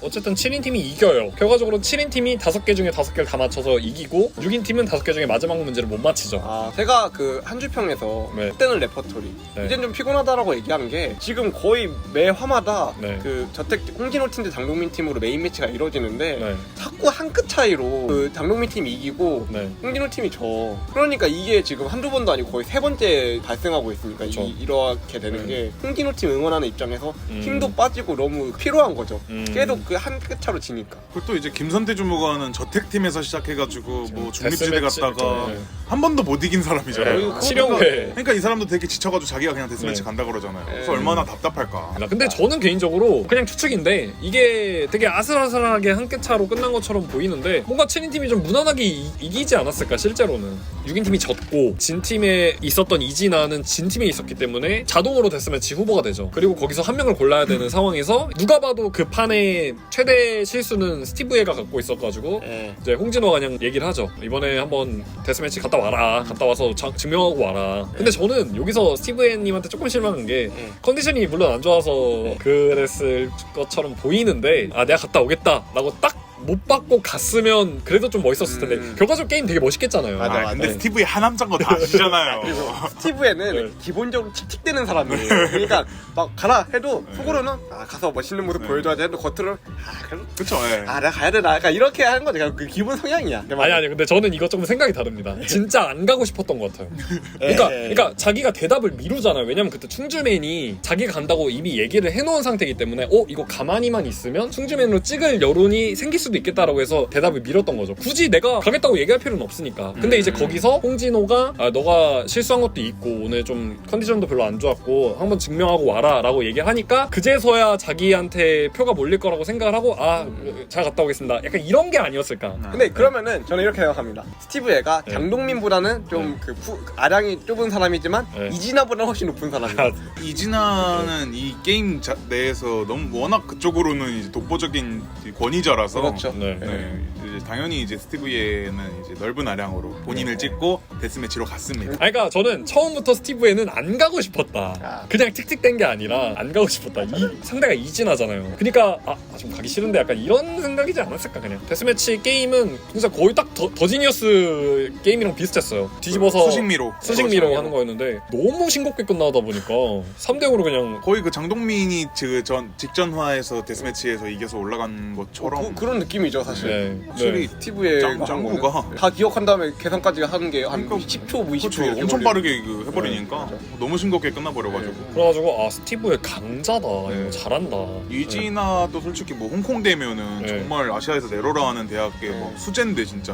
어쨌든 7인 팀이 이겨요. 결과적으로 7인 팀이 5개 중에 5개를 다 맞춰서 이기고 6인 팀은 5개 중에 마지막 문제를 못 맞히죠. 제가 그 한 주평에서 그때는 레퍼토리 이젠 좀 피곤하다라고 얘기하는 게 지금 거의 매 화마다 그 저택 홍진호 팀 대 장동민 팀으로 메인 매치가 이루어지는데 자꾸 한 끗 차이로 그 장동민 팀이 이기고 홍진호 팀이 져. 그러니까 이게 지금 한두 번도 아니고 거의 3번째 발생하고 있으니까 이렇게 되는 게 홍진호 팀 응원하는 입장에서 힘도 빠지고 너무 피로한 거죠. 계속 그 한 끗 차로 지니까. 그리고 또 이제 김선태 주무관은 저택팀에서 시작해가지고 뭐 중립지대 갔다가 한 번도 못 이긴 사람이잖아요. 치령회. 그러니까 이 사람도 되게 지쳐가지고 자기가 그냥 데스매치 간다 그러잖아요. 그래서 얼마나 답답할까. 근데 저는 개인적으로 그냥 추측인데 이게 되게 아슬아슬하게 한 끗 차로 끝난 것처럼 보이는데 뭔가 7인 팀이 좀 무난하게 이기지 않았을까 실제로는. 6인 팀이 졌고 진 팀에 있었던 이진아는 진 팀에 있었기 때문에 자동으로 데스매치 후보가 되죠. 그리고 거기서 한 명을 골라야 되는 상황에서 누가 봐도 그 판의 최대 실수는 스티브에가 갖고 있어가지고 이제 홍진호가 그냥 얘기를 하죠. 이번에 한번 데스매치 갔다 와라. 갔다 와서 증명하고 와라. 근데 저는 여기서 스티브님한테 조금 실망한 게 컨디션이 물론 안 좋아서 그랬을 것처럼 보이는데 내가 갔다 오겠다 라고 딱 못 받고 갔으면 그래도 좀 멋있었을 텐데 결과적으로 게임 되게 멋있겠잖아요. 근데 스티브의 하남자인 거 다 아시잖아요. 스티브에는 기본적으로 틱틱대는 사람이에요. 그러니까 막 가라 해도 속으로는 가서 멋있는 모습 보여줘야지 해도 겉으로 그쵸. 내가 가야 되나 약간 이렇게 하는 거지. 그 기본 성향이야. 아니 근데 저는 이거 조금 생각이 다릅니다. 진짜 안 가고 싶었던 것 같아요. 그러니까 자기가 대답을 미루잖아요. 왜냐면 그때 충주맨이 자기가 간다고 이미 얘기를 해놓은 상태이기 때문에 이거 가만히만 있으면 충주맨으로 찍을 여론이 생길 수도 있겠다라고 해서 대답을 미뤘던 거죠. 굳이 내가 가겠다고 얘기할 필요는 없으니까. 근데 이제 거기서 홍진호가 너가 실수한 것도 있고 오늘 좀 컨디션도 별로 안 좋았고 한번 증명하고 와라 라고 얘기하니까 그제서야 자기한테 표가 몰릴 거라고 생각을 하고 잘 갔다 오겠습니다. 약간 이런 게 아니었을까. 근데 그러면은 저는 이렇게 생각합니다. 스티브 애가 장동민보다는 좀 그 아량이 좁은 사람이지만 이진아보다 훨씬 높은 사람이에요. 이진아는 이 게임 내에서 너무 워낙 그쪽으로는 이제 독보적인 권위자라서 그렇죠. 이제 당연히 이제 스티브 예는 이제 넓은 아량으로 본인을 찍고 데스매치로 갔습니다. 그러니까 저는 처음부터 스티브에는 안 가고 싶었다. 그냥 틱틱된 게 아니라 안 가고 싶었다. 상대가 이진하잖아요. 그러니까 좀 가기 싫은데 약간 이런 생각이지 않았을까 그냥. 데스매치 게임은 진짜 거의 딱 더 지니어스 게임이랑 비슷했어요. 뒤집어서 수식미로 하는 거였는데 너무 싱겁게 끝나다 보니까 3대0으로 그냥 거의 그 장동민이 직전화에서 데스매치에서 이겨서 올라간 것처럼 그런 느낌 느낌이죠 사실. 네. 확실히 스티브의 짱구가 다 기억한 다음에 계산까지 하는 게 한 그러니까 10초, 뭐 20초 그렇죠. 이렇게 엄청 걸리고. 빠르게 해버리니까 너무 싱겁게 끝나버려가지고. 그래가지고 아 스티브의 강자다. 네. 이거 잘한다. 이지나도 솔직히 뭐 홍콩 되면은 네. 정말 아시아에서 내로라 하는 대학의 뭐 수제인데 진짜.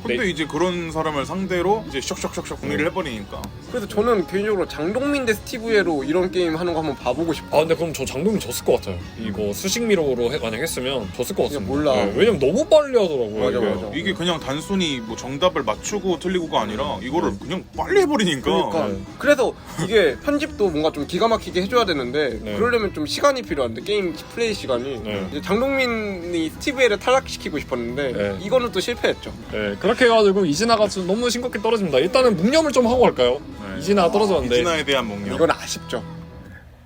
근데 이제 그런 사람을 상대로 이제 샥샥샥샥 공리를 해버리니까. 그래서 저는 개인적으로 장동민 대 스티브예로 이런 게임 하는 거 한번 봐보고 싶어요. 아 근데 그럼 저 장동민 졌을 것 같아요. 이거 수식미로로 만약 했으면 졌을 것 같습니다. 몰라. 네, 왜냐면 너무 빨리 하더라고요. 맞아, 이게. 맞아. 이게 그냥 단순히 뭐 정답을 맞추고 틀리고가 아니라 이거를 그냥 빨리 해버리니까. 그러니까 네. 그래서 이게 편집도 뭔가 좀 기가 막히게 해줘야 되는데 네. 그러려면 좀 시간이 필요한데 게임 플레이 시간이 네. 이제 장동민이 스티브를 탈락시키고 싶었는데 네. 이거는 또 실패했죠. 네, 그렇게 해가지고 이진아가 좀 너무 싱겁게 떨어집니다. 일단은 묵념을 좀 하고 갈까요? 네. 이진아가 떨어졌는데 이진아에 대한 몽룡. 이건 아쉽죠.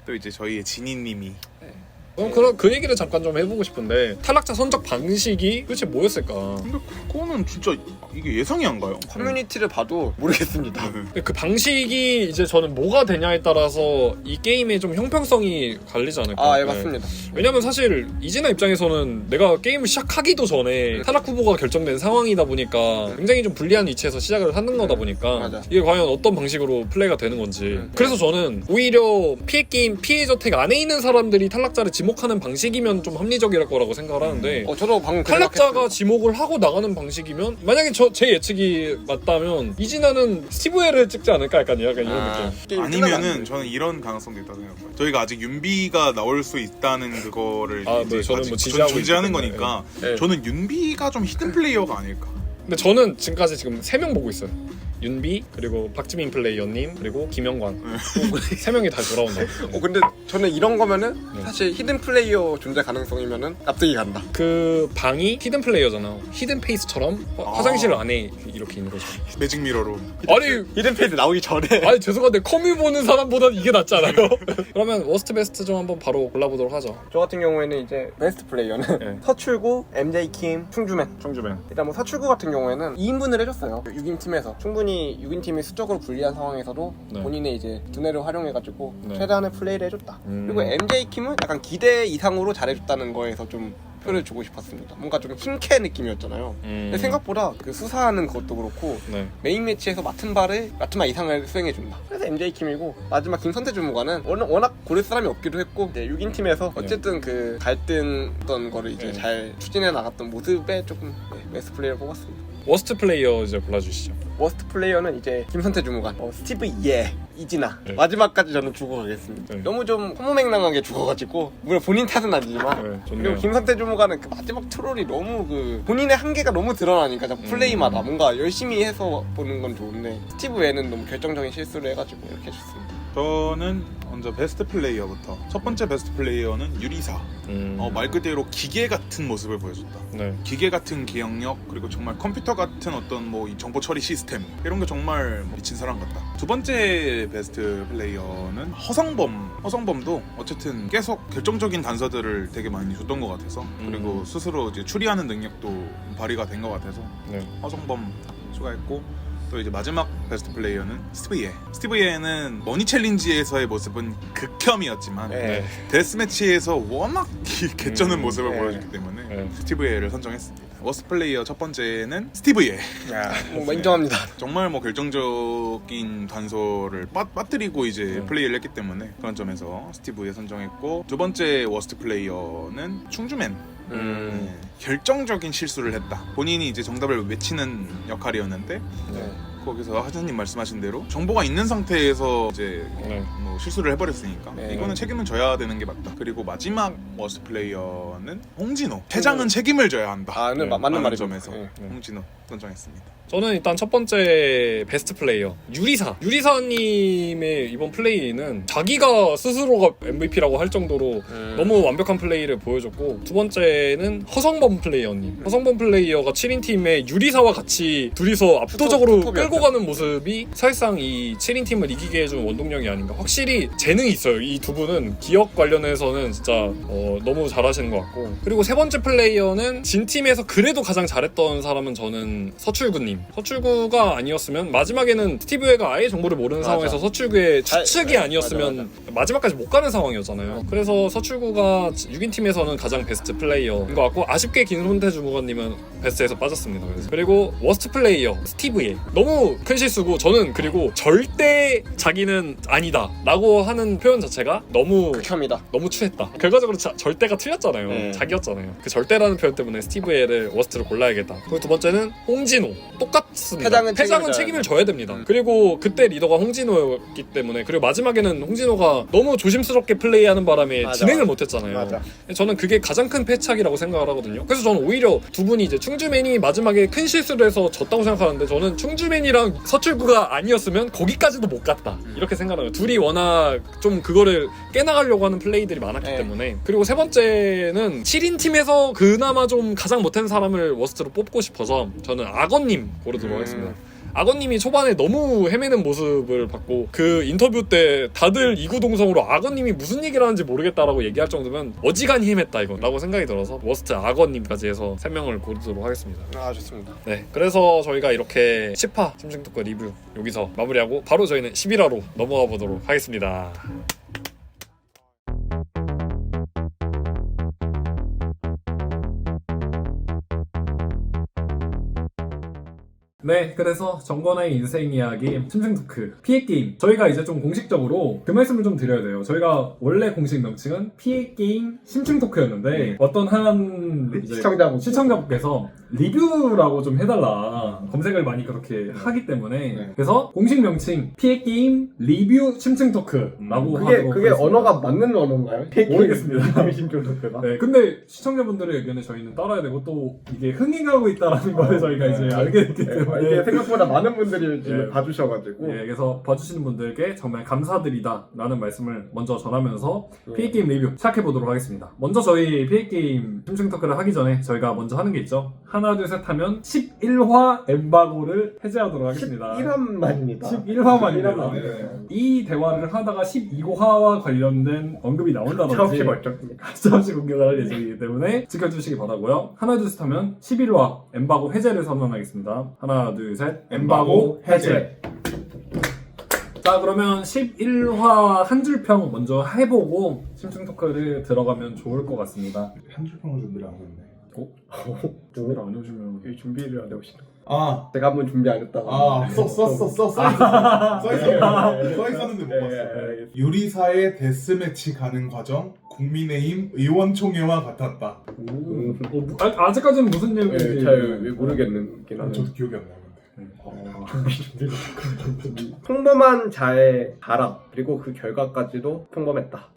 또 이제 저희의 진희님이 그럼 그 얘기를 잠깐 좀 해보고 싶은데 탈락자 선적 방식이 도대체 뭐였을까? 근데 그거는 진짜 이게 예상이 안 가요. 커뮤니티를 봐도 모르겠습니다. 근데 그 방식이 이제 저는 뭐가 되냐에 따라서 이 게임의 좀 형평성이 갈리지 않을까. 아, 예, 네. 맞습니다. 왜냐면 사실 이진아 입장에서는 내가 게임을 시작하기도 전에 탈락 후보가 결정된 상황이다 보니까 굉장히 좀 불리한 위치에서 시작을 하는 거다 보니까 맞아. 이게 과연 어떤 방식으로 플레이가 되는 건지. 그래서 저는 오히려 피해 게임, 피해 저택 안에 있는 사람들이 탈락자를 지목하는 방식이면 좀 합리적일 거라고 생각을 하는데 저도 방금 탈락자가 생각했어요. 지목을 하고 나가는 방식이면 만약에 제 예측이 맞다면 이진아는 스티브웨를 찍지 않을까 약간 이런 느낌. 게임 아니면은 끝나면 저는 이런 가능성도 있다고 생각해요. 저희가 아직 윤비가 나올 수 있다는 그거를 아, 이제 네, 저는 아직 뭐 지지하고 존재하는 있기 거니까 때문에. 네. 저는 윤비가 좀 히든 플레이어가 아닐까. 근데 저는 지금까지 지금 3명 보고 있어요. 윤비 그리고 박지민 플레이어님 그리고 김영관 3명이 다 돌아온다. 근데 저는 이런 거면은 네. 사실 히든 플레이어 존재 가능성이면은 납득이 간다. 그 방이 히든 플레이어잖아. 히든 페이스처럼 화장실 안에 이렇게 있는 거죠. 매직 미러로. 아니 히든 페이스 나오기 전에 아니 죄송한데 커뮤 보는 사람보단 이게 낫지 않아요? 그러면 워스트 베스트 좀 한번 바로 골라보도록 하죠. 저 같은 경우에는 이제 베스트 플레이어는 네. 서출구, MJ 킴, 충주맨. 청주맨. 일단 뭐 서출구 같은 경우에는 2인분을 해줬어요. 6인 팀에서 충분히 6인 팀이 수적으로 불리한 상황에서도 네. 본인의 이제 두뇌를 활용해가지고 네. 최대한의 플레이를 해줬다. 그리고 MJ 킴은 약간 기대 이상으로 잘해줬다는 거에서 좀 표를 주고 싶었습니다. 뭔가 좀 힘캐 느낌이었잖아요. 근데 생각보다 그 수사하는 것도 그렇고 네. 메인 매치에서 맡은 바 이상을 수행해준다. 그래서 MJ 킴이고 마지막 김선태 주무관은 워낙 고를 사람이 없기도 했고 이제 6인 팀에서 어쨌든 그 갈등했던 거를 이제 네. 잘 추진해 나갔던 모습에 조금 베스트 플레이어를 뽑았습니다. 워스트 플레이어 이제 골라주시죠. 워스트 플레이어는 이제 김선태 주무관, 스티브 이진아 네. 마지막까지 저는 주고 가겠습니다. 네. 너무 좀 허무맹랑하게 죽어가지고 물론 본인 탓은 아니지만 네, 좋네요. 그리고 김선태 주무관은 그 마지막 트롤이 너무 그 본인의 한계가 너무 드러나니까 플레이마다 뭔가 열심히 해서 보는 건 좋은데 스티브 외에는 너무 결정적인 실수를 해가지고 이렇게 해줬습니다. 저는 먼저 베스트 플레이어부터. 첫 번째 베스트 플레이어는 유리사. 말 그대로 기계 같은 모습을 보여줬다. 네. 기계 같은 기억력, 그리고 정말 컴퓨터 같은 어떤 뭐 이 정보 처리 시스템 이런 게 정말 미친 사람 같다. 두 번째 베스트 플레이어는 허성범도 어쨌든 계속 결정적인 단서들을 되게 많이 줬던 것 같아서, 그리고 스스로 이제 추리하는 능력도 발휘가 된 것 같아서 네. 허성범 추가했고, 또 이제 마지막 베스트 플레이어는 스티브 예는 머니 챌린지에서의 모습은 극혐이었지만 네. 데스매치에서 워낙 개쩌는 모습을 네. 보여줬기 때문에 네. 스티브 예를 선정했습니다. 워스트 플레이어 첫 번째는 스티브 예. 뭐 인정합니다. 정말 뭐 결정적인 단서를 빠뜨리고 이제 플레이를 했기 때문에 그런 점에서 스티브 예 선정했고, 두 번째 워스트 플레이어는 충주맨. 결정적인 실수를 했다. 본인이 이제 정답을 외치는 역할이었는데 거기서 하자님 말씀하신 대로 정보가 있는 상태에서 이제 뭐 실수를 해버렸으니까 이거는 책임을 져야 되는 게 맞다. 그리고 마지막 워스트 플레이어는 홍진호. 회장은 책임을 져야 한다. 네, 맞는 라는 말이죠. 점에서 홍진호 선정했습니다. 저는 일단 첫 번째 베스트 플레이어 유리사님의 이번 플레이는 자기가 스스로가 MVP라고 할 정도로 너무 완벽한 플레이를 보여줬고, 두 번째는 허성범 플레이어님. 허성범 플레이어가 7인 팀의 유리사와 같이 둘이서 압도적으로 끌고 끌고 가는 모습이 사실상 이 7인 팀을 이기게 해준 원동력이 아닌가. 확실히 재능이 있어요. 이 두 분은 기억 관련해서는 진짜 너무 잘하시는 것 같고. 그리고 세 번째 플레이어는 진 팀에서 그래도 가장 잘했던 사람은 저는 서출구님. 서출구가 아니었으면 마지막에는 스티브웨가 아예 정보를 모르는 상황에서 서출구의 추측이 아니었으면 마지막까지 못 가는 상황이었잖아요. 그래서 서출구가 6인 팀에서는 가장 베스트 플레이어인 것 같고, 아쉽게 김손태주무관님은 베스트에서 빠졌습니다. 그리고 워스트 플레이어 스티브웨 너무 큰 실수고, 저는 그리고 절대 자기는 아니다 라고 하는 표현 자체가 너무 극혐이다. 너무 추했다. 결과적으로 절대가 틀렸잖아요. 네. 자기였잖아요. 그 절대라는 표현 때문에 스티브웨를 워스트로 골라야겠다. 그리고 두 번째는 홍진호. 똑같습니다. 패장은 책임을 져야 됩니다. 그리고 그때 리더가 홍진호였기 때문에, 그리고 마지막에는 홍진호가 너무 조심스럽게 플레이하는 바람에 진행을 못했잖아요. 맞아. 저는 그게 가장 큰 패착이라고 생각을 하거든요. 그래서 저는 오히려 두 분이 이제 충주맨이 마지막에 큰 실수를 해서 졌다고 생각하는데, 저는 충주맨이랑 서출구가 아니었으면 거기까지도 못 갔다 이렇게 생각해요. 둘이 워낙 좀 그거를 깨나가려고 하는 플레이들이 많았기 때문에. 그리고 세 번째는 7인 팀에서 그나마 좀 가장 못한 사람을 워스트로 뽑고 싶어서 저는 악어님 고르도록 하겠습니다. 악어님이 초반에 너무 헤매는 모습을 봤고, 그 인터뷰 때 다들 이구동성으로 악어님이 무슨 얘기를 하는지 모르겠다라고 얘기할 정도면 어지간히 헤맸다 이거 라고 생각이 들어서 워스트 악어님까지 해서 3명을 고르도록 하겠습니다. 아, 좋습니다. 네, 그래서 저희가 이렇게 10화 심층토크 리뷰 여기서 마무리하고 바로 저희는 11화로 넘어가 보도록 하겠습니다. 네, 그래서 정건의 인생 이야기 심층토크 피해게임, 저희가 이제 좀 공식적으로 그 말씀을 좀 드려야 돼요. 저희가 원래 공식 명칭은 피해게임 심층토크였는데 어떤 한 시청자분께서 리뷰라고 좀 해달라, 검색을 많이 그렇게 하기 때문에 그래서 공식 명칭 피해게임 리뷰 심층토크라고 하도록 그게 하겠습니다. 언어가 맞는 언어인가요? 모르겠습니다. 심층토크가? 네, 근데 시청자분들의 의견에 저희는 따라야 되고, 또 이게 흥행하고 있다라는 거를 저희가 이제 알게 됐기 때문에 이게 생각보다 많은 분들이 지금 봐주셔가지고 그래서 봐주시는 분들께 정말 감사드리다 라는 말씀을 먼저 전하면서 피해게임 리뷰 시작해보도록 하겠습니다. 먼저 저희 피해게임 심층토크를 하기 전에 저희가 먼저 하는 게 있죠. 하나 둘 셋 하면 11화 엠바고를 해제하도록 하겠습니다. 11화만입니다. 11화만입니다. 이 대화를 하다가 12화와 관련된 언급이 나온다든지 가차없이 공격을 할 예정이기 때문에 지켜주시기 바라고요. 하나 둘 셋 하면 11화 엠바고 해제를 선언하겠습니다. 하나 둘 셋, 엠바고 해제. 자, 그러면 11화 한 줄평 먼저 해보고 심층토크를 들어가면 좋을 것 같습니다. 한 줄평을 준비를 안 했네. 준비를 안 해주면 준비를 안 해오시죠. 아, 제가 한번 준비 안 했다가 써있었는데 못 봤어. 요리사의 데스매치 가는 과정 국민의힘 의원총회와 같았다. 아직까지는 무슨 내용인지 잘 모르겠는 하는. 저도 기억이 안 나요. 평범한 자의 바람, 그리고 그 결과까지도 평범했다.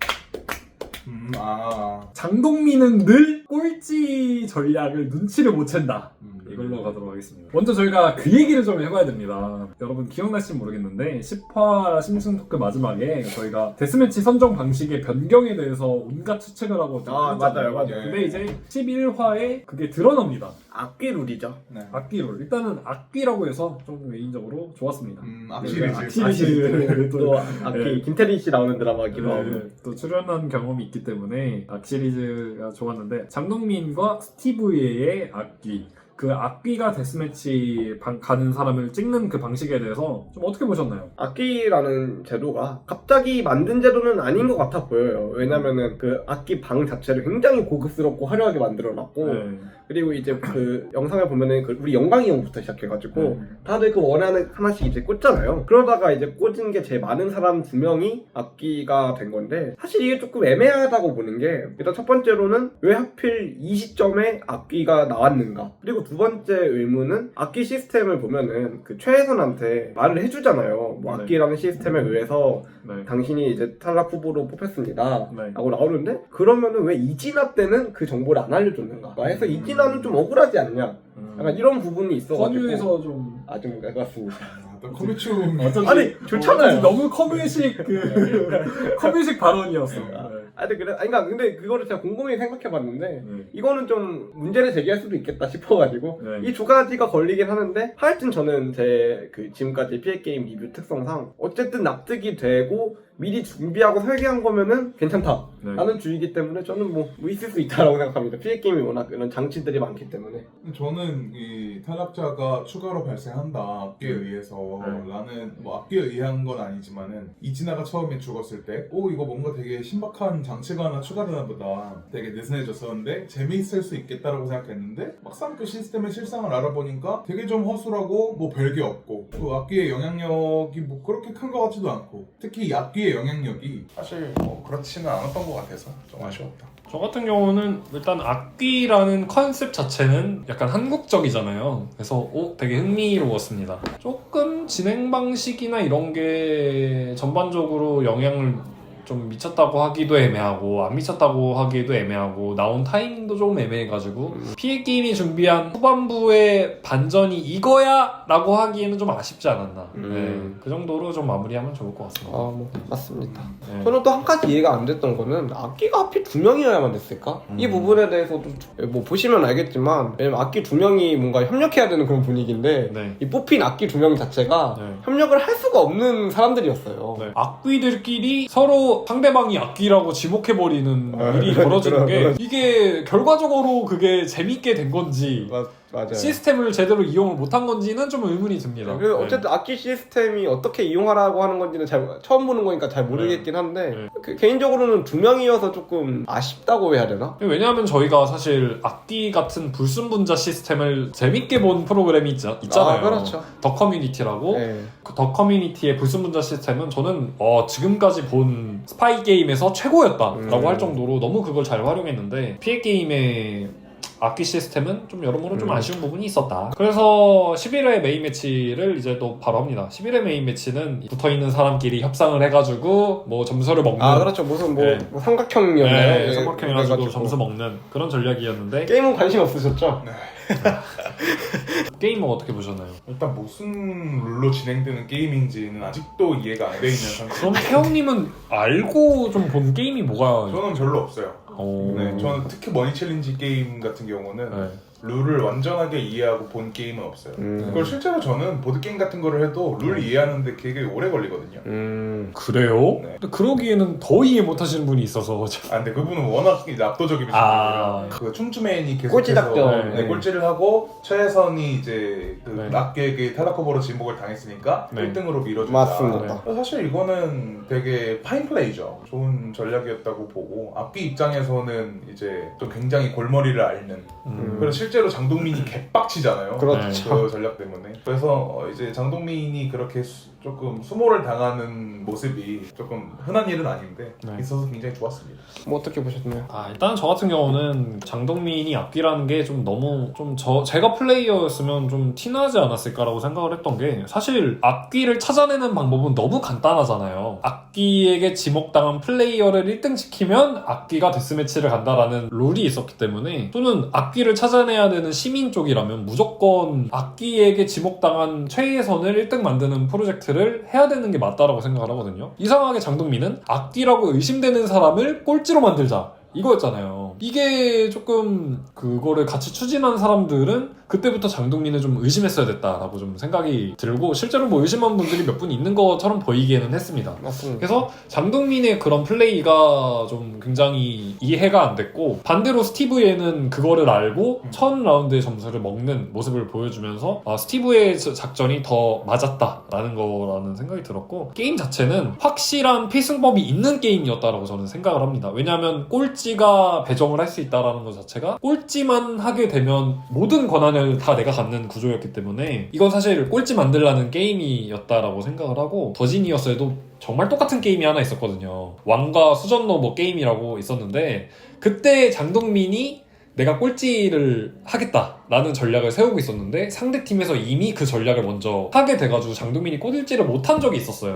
장동민은 늘 꼴찌 전략을 눈치를 못 챈다. 이걸로 가도록 하겠습니다. 먼저 저희가 그 얘기를 좀 해봐야 됩니다. 여러분 기억나실지 모르겠는데 10화 심층토크 마지막에 저희가 데스매치 선정 방식의 변경에 대해서 온갖 추측을 하고 맞아요. 근데 이제 11화에 그게 드러납니다. 악귀 룰이죠. 악귀 룰. 일단은 악귀라고 해서 좀 개인적으로 좋았습니다. 악시리즈. 또 악귀 김태린 씨 나오는 드라마기도 하고. 또 출연한 경험이 있기 때문에 악시리즈가 좋았는데, 장동민과 스티브의 악귀, 그 악귀가 데스매치 가는 사람을 찍는 그 방식에 대해서 좀 어떻게 보셨나요? 악기라는 제도가 갑자기 만든 제도는 아닌 것 같아 보여요. 왜냐면은 그 악기 방 자체를 굉장히 고급스럽고 화려하게 만들어놨고, 그리고 이제 그 영상을 보면은 우리 영광이 형부터 시작해가지고 다들 그 원하는 하나씩 이제 꽂잖아요. 그러다가 이제 꽂은 게 제일 많은 사람 2명이 악기가 된 건데, 사실 이게 조금 애매하다고 보는 게, 일단 첫 번째로는 왜 하필 이 시점에 악기가 나왔는가, 그리고 두 번째 의문은 악기 시스템을 보면은 그 최혜선한테 말을 해주잖아요. 뭐 악기라는 시스템에 의해서 당신이 이제 탈락 후보로 뽑혔습니다 라고 나오는데, 그러면은 왜 이진아 때는 그 정보를 안 알려줬는가 해서 이진아는 좀 억울하지 않냐, 약간 이런 부분이 있어가지고 권유에서 좀 좀 해봤습니다. 커뮤충 아니 좋잖아요. 너무 커뮤식 커뮤식 발언이었어. 근데 그거를 제가 곰곰이 생각해봤는데 이거는 좀 문제를 제기할 수도 있겠다 싶어가지고 이 두 가지가 걸리긴 하는데 하여튼 저는 제 그 지금까지 피해 게임 리뷰 특성상 어쨌든 납득이 되고 미리 준비하고 설계한 거면은 괜찮다 라는 주의이기 때문에 저는 뭐 있을 수 있다라고 생각합니다. 피해 게임이 워낙 이런 장치들이 많기 때문에. 저는 이 탈락자가 추가로 발생한다 악기에 의해서 라는 뭐 악기에 의한 건 아니지만은 이진아가 처음에 죽었을 때 이거 뭔가 되게 신박한 장치가 하나 추가되나 보다 되게 느슨해졌었는데 재미있을 수 있겠다라고 생각했는데 막상 그 시스템의 실상을 알아보니까 되게 좀 허술하고 뭐 별게 없고 그 악기의 영향력이 뭐 그렇게 큰 것 같지도 않고 특히 이 악기의 영향력이 사실 뭐 그렇지는 않았던 것 같아서 좀 아쉬웠다. 저 같은 경우는 일단 악기라는 컨셉 자체는 약간 한국적이잖아요. 그래서 되게 흥미로웠습니다. 조금 진행 방식이나 이런 게 전반적으로 영향을 좀 미쳤다고 하기도 애매하고 안 미쳤다고 하기도 애매하고 나온 타이밍도 조금 애매해가지고 피해 게임이 준비한 후반부의 반전이 이거야 라고 하기에는 좀 아쉽지 않았나. 네, 그 정도로 좀 마무리하면 좋을 것 같습니다. 뭐 맞습니다. 네. 저는 또 한 가지 이해가 안 됐던 거는 악기가 하필 2명이어야만 됐을까? 이 부분에 대해서도 뭐 보시면 알겠지만 왜냐면 악기 2명이 뭔가 협력해야 되는 그런 분위기인데 네. 이 뽑힌 악기 2명 자체가 네. 협력을 할 수가 없는 사람들이었어요. 네. 악귀들끼리 서로 상대방이 악귀라고 지목해버리는 일이 벌어지는 게 이게 결과적으로 그게 재밌게 된 건지 맞아요. 시스템을 제대로 이용을 못한 건지는 좀 의문이 듭니다. 그래서 어쨌든 악기 시스템이 어떻게 이용하라고 하는 건지는 처음 보는 거니까 잘 모르겠긴 한데 개인적으로는 2명이어서 조금 아쉽다고 해야 되나? 왜냐하면 저희가 사실 악기 같은 불순분자 시스템을 재밌게 본 프로그램이 있잖아요. 그렇죠. 더 커뮤니티라고. 네. 그 더 커뮤니티의 불순분자 시스템은 저는 지금까지 본 스파이 게임에서 최고였다라고 할 정도로 너무 그걸 잘 활용했는데 피해 게임의 악기 시스템은 좀 여러모로 좀 아쉬운 부분이 있었다. 그래서 11회 메인 매치를 이제 또 바로 합니다. 11회 메인 매치는 붙어있는 사람끼리 협상을 해가지고 뭐 점수를 먹는 그렇죠. 무슨 네. 뭐 삼각형이었나요? 네, 삼각형해가지고 점수 먹는 그런 전략이었는데 게임은 관심 없으셨죠? 게임은 어떻게 보셨나요? 일단 무슨 룰로 진행되는 게임인지는 아직도 이해가 안 돼 있는 상태. 그럼 태영님은 알고 좀 본 게임이 뭐가 저는 별로 없어요. 오... 네, 저는 특히 머니 챌린지 게임 같은 경우는 네. 룰을 완전하게 이해하고 본 게임은 없어요. 그걸 실제로 저는 보드게임 같은 거를 해도 룰 이해하는데 되게 오래 걸리거든요. 그래요? 네. 근데 그러기에는 더 이해 못하시는 분이 있어서 근데 그분은 워낙 압도적인 분이에요. 그 춤주맨이 꼴찌 계속해서 작전. 꼴찌를 하고 최혜선이 이제 그 네. 악계에게 탈락커버로 진복을 당했으니까 네. 1등으로 밀어준다. 맞습니다. 사실 이거는 되게 파인 플레이죠. 좋은 전략이었다고 보고 악기 입장에서는 이제 또 굉장히 골머리를 앓는 그래서 실제로 장동민이 개빡치잖아요. 그렇죠. 그 전략 때문에. 그래서 이제 장동민이 그렇게 조금 수모를 당하는 모습이 조금 흔한 일은 아닌데 있어서 굉장히 좋았습니다. 뭐 어떻게 보셨나요? 일단 저 같은 경우는 장동민이 악기라는 게 좀 너무 제가 플레이어였으면 좀 티나지 않았을까라고 생각을 했던 게 사실 악기를 찾아내는 방법은 너무 간단하잖아요. 악기에게 지목당한 플레이어를 1등 시키면 악기가 데스매치를 간다라는 룰이 있었기 때문에 또는 악기를 찾아내야 되는 시민 쪽이라면 무조건 악기에게 지목당한 최혜선을 1등 만드는 프로젝트를 해야 되는 게 맞다라고 생각을 하거든요. 이상하게 장동민은 악기라고 의심되는 사람을 꼴찌로 만들자 이거였잖아요. 이게 조금 그거를 같이 추진한 사람들은 그때부터 장동민을 좀 의심했어야 됐다라고 좀 생각이 들고 실제로 뭐 의심한 분들이 몇 분 있는 것처럼 보이기에는 했습니다. 맞습니다. 그래서 장동민의 그런 플레이가 좀 굉장히 이해가 안 됐고 반대로 스티브에는 그거를 알고 첫 라운드의 점수를 먹는 모습을 보여주면서 스티브의 작전이 더 맞았다라는 거라는 생각이 들었고 게임 자체는 확실한 필승법이 있는 게임이었다라고 저는 생각을 합니다. 왜냐하면 꼴찌가 배정을 할 수 있다라는 것 자체가 꼴찌만 하게 되면 모든 권한을 다 내가 갖는 구조였기 때문에 이건 사실 꼴찌 만들라는 게임이었다라고 생각을 하고 더지니어스에도 정말 똑같은 게임이 하나 있었거든요. 왕과 수전노 뭐 게임이라고 있었는데 그때 장동민이 내가 꼴찌를 하겠다 라는 전략을 세우고 있었는데 상대팀에서 이미 그 전략을 먼저 하게 돼가지고 장동민이 꼴찌를 못한 적이 있었어요.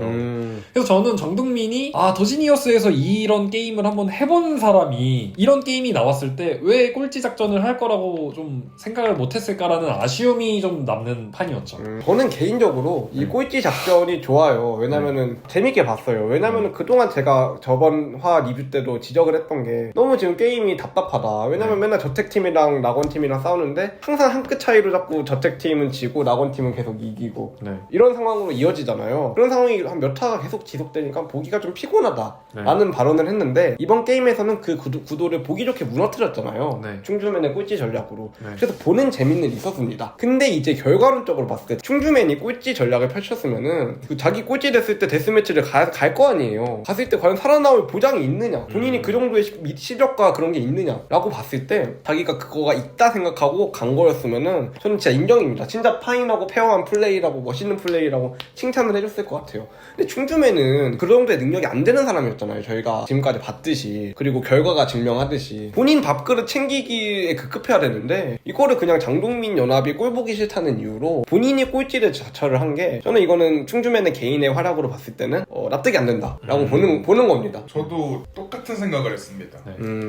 그래서 저는 장동민이 더지니어스에서 이런 게임을 한번 해본 사람이 이런 게임이 나왔을 때 왜 꼴찌 작전을 할 거라고 좀 생각을 못했을까라는 아쉬움이 좀 남는 판이었죠. 저는 개인적으로 이 꼴찌 작전이 좋아요. 왜냐면은 재밌게 봤어요. 왜냐면은 그동안 제가 저번 화 리뷰 때도 지적을 했던 게 너무 지금 게임이 답답하다. 왜냐면 맨날 저택팀이랑 낙원팀이랑 싸우는데 항상 한 끗 차이로 자꾸 저택팀은 지고 낙원팀은 계속 이기고 이런 상황으로 이어지잖아요. 그런 상황이 한 몇 화가 계속 지속되니까 보기가 좀 피곤하다 라는 발언을 했는데 이번 게임에서는 그 구도를 보기 좋게 무너뜨렸잖아요. 충주맨의 꼴찌 전략으로. 그래서 보는 재미는 있었습니다. 근데 이제 결과론적으로 봤을 때 충주맨이 꼴찌 전략을 펼쳤으면은 그 자기 꼴찌 됐을 때 데스매치를 갈 거 아니에요. 갔을 때 과연 살아나올 보장이 있느냐, 본인이 그 정도의 실력과 그런 게 있느냐 라고 봤을 때 자기가 그거가 있다 생각하고 간 거였으면은 저는 진짜 인정입니다. 진짜 파인하고 페어한 플레이라고 멋있는 플레이라고 칭찬을 해줬을 것 같아요. 근데 충주맨은 그 정도의 능력이 안 되는 사람이었잖아요. 저희가 지금까지 봤듯이. 그리고 결과가 증명하듯이 본인 밥그릇 챙기기에 급급해야 되는데 이거를 그냥 장동민 연합이 꼴 보기 싫다는 이유로 본인이 꼴찌를 자처를 한 게 저는 이거는 충주맨의 개인의 활약으로 봤을 때는 납득이 안 된다라고 보는 겁니다. 저도 똑같은 생각을 했습니다.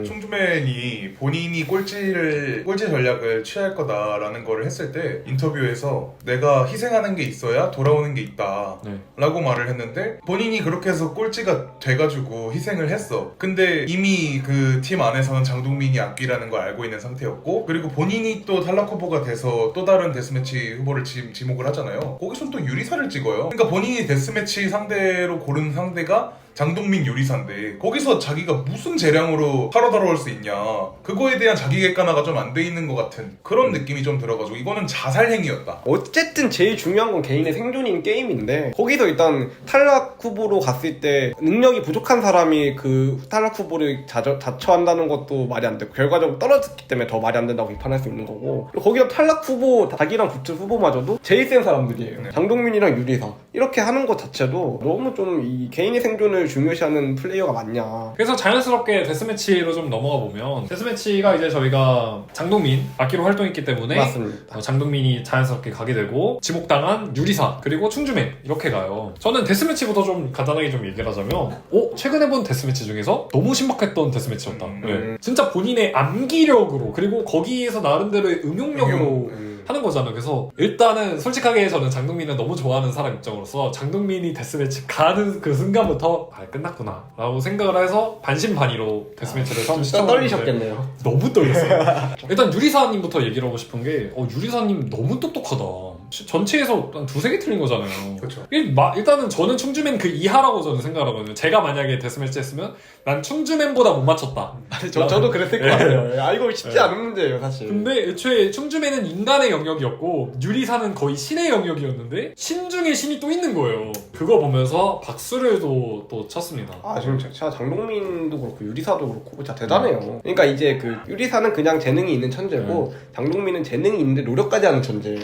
충주맨이 본인이 꼴찌 전략을 취할 거다라는 거를 했을 때 인터뷰에서 내가 희생하는 게 있어야 돌아오는 게 있다 라고 말을 했는데 본인이 그렇게 해서 꼴찌가 돼가지고 희생을 했어. 근데 이미 그 팀 안에서는 장동민이 악귀라는 걸 알고 있는 상태였고 그리고 본인이 또 탈락 후보가 돼서 또 다른 데스매치 후보를 지목을 하잖아요. 거기서 또 유리사를 찍어요. 그러니까 본인이 데스매치 상대로 고른 상대가 장동민 유리사인데 거기서 자기가 무슨 재량으로 살아돌아올 수 있냐, 그거에 대한 자기 객관화가 좀 안 돼 있는 것 같은 그런 느낌이 좀 들어가지고 이거는 자살행위였다. 어쨌든 제일 중요한 건 개인의 생존인 게임인데 거기서 일단 탈락 후보로 갔을 때 능력이 부족한 사람이 그 탈락 후보를 자처한다는 것도 말이 안 되고 결과적으로 떨어졌기 때문에 더 말이 안 된다고 비판할 수 있는 거고, 그리고 거기서 탈락 후보 자기랑 붙을 후보마저도 제일 센 사람들이에요. 장동민이랑 유리사 이렇게 하는 것 자체도 너무 좀 이 개인의 생존을 중요시하는 플레이어가 맞냐. 그래서 자연스럽게 데스매치로 좀 넘어가 보면 데스매치가 이제 저희가 장동민 악기로 활동했기 때문에 맞습니다. 장동민이 자연스럽게 가게 되고 지목당한 유리사 그리고 충주맨 이렇게 가요. 저는 데스매치부터 좀 간단하게 좀 얘기를 하자면 최근에 본 데스매치 중에서 너무 신박했던 데스매치였다. 진짜 본인의 암기력으로 그리고 거기에서 나름대로의 응용력으로 하는 거잖아요. 그래서 일단은 솔직하게 저는 장동민을 너무 좋아하는 사람 입장으로서 장동민이 데스매치 가는 그 순간부터 끝났구나 라고 생각을 해서 반신반의로 데스매치를 처음 시청했는데 떨리셨겠네요. 너무 떨렸어요. 일단 유리사님부터 얘기를 하고 싶은 게 유리사님 너무 똑똑하다. 전체에서 한 두세 개 틀린 거잖아요. 그렇죠. 일단은 저는 충주맨 그 이하라고 저는 생각을 하거든요. 제가 만약에 데스매치 했으면 난 충주맨보다 못 맞췄다. 저도 그랬을 것 같아요. 이거 쉽지 않은 문제예요 사실. 근데 애초에 충주맨은 인간의 영역이었고 유리사는 거의 신의 영역이었는데 신 중에 신이 또 있는 거예요. 그거 보면서 박수를 또 쳤습니다. 지금 제가 장동민도 그렇고 유리사도 그렇고 진짜 대단해요. 그러니까 이제 그 유리사는 그냥 재능이 있는 천재고 장동민은 재능이 있는데 노력까지 하는 천재예요.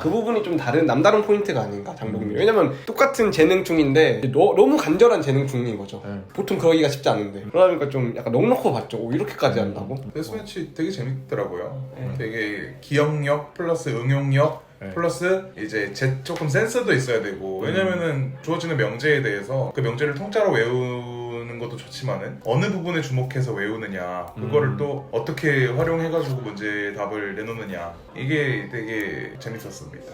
그 부분이 좀 남다른 포인트가 아닌가 장동민. 왜냐면 똑같은 재능충인데 너무 간절한 재능충인 거죠. 보통 그러기가 쉽지 않은데 그러니까 좀 약간 넉넉히 봤죠. 이렇게까지 한다고? 데스매치 되게 재밌더라고요. 되게 기억력 플러스 응용력 플러스 이제 조금 센스도 있어야 되고, 왜냐면은 주어지는 명제에 대해서 그 명제를 통째로 외우는 것도 좋지만은 어느 부분에 주목해서 외우느냐, 그거를 또 어떻게 활용해가지고 문제 답을 내놓느냐, 이게 되게 재밌었습니다.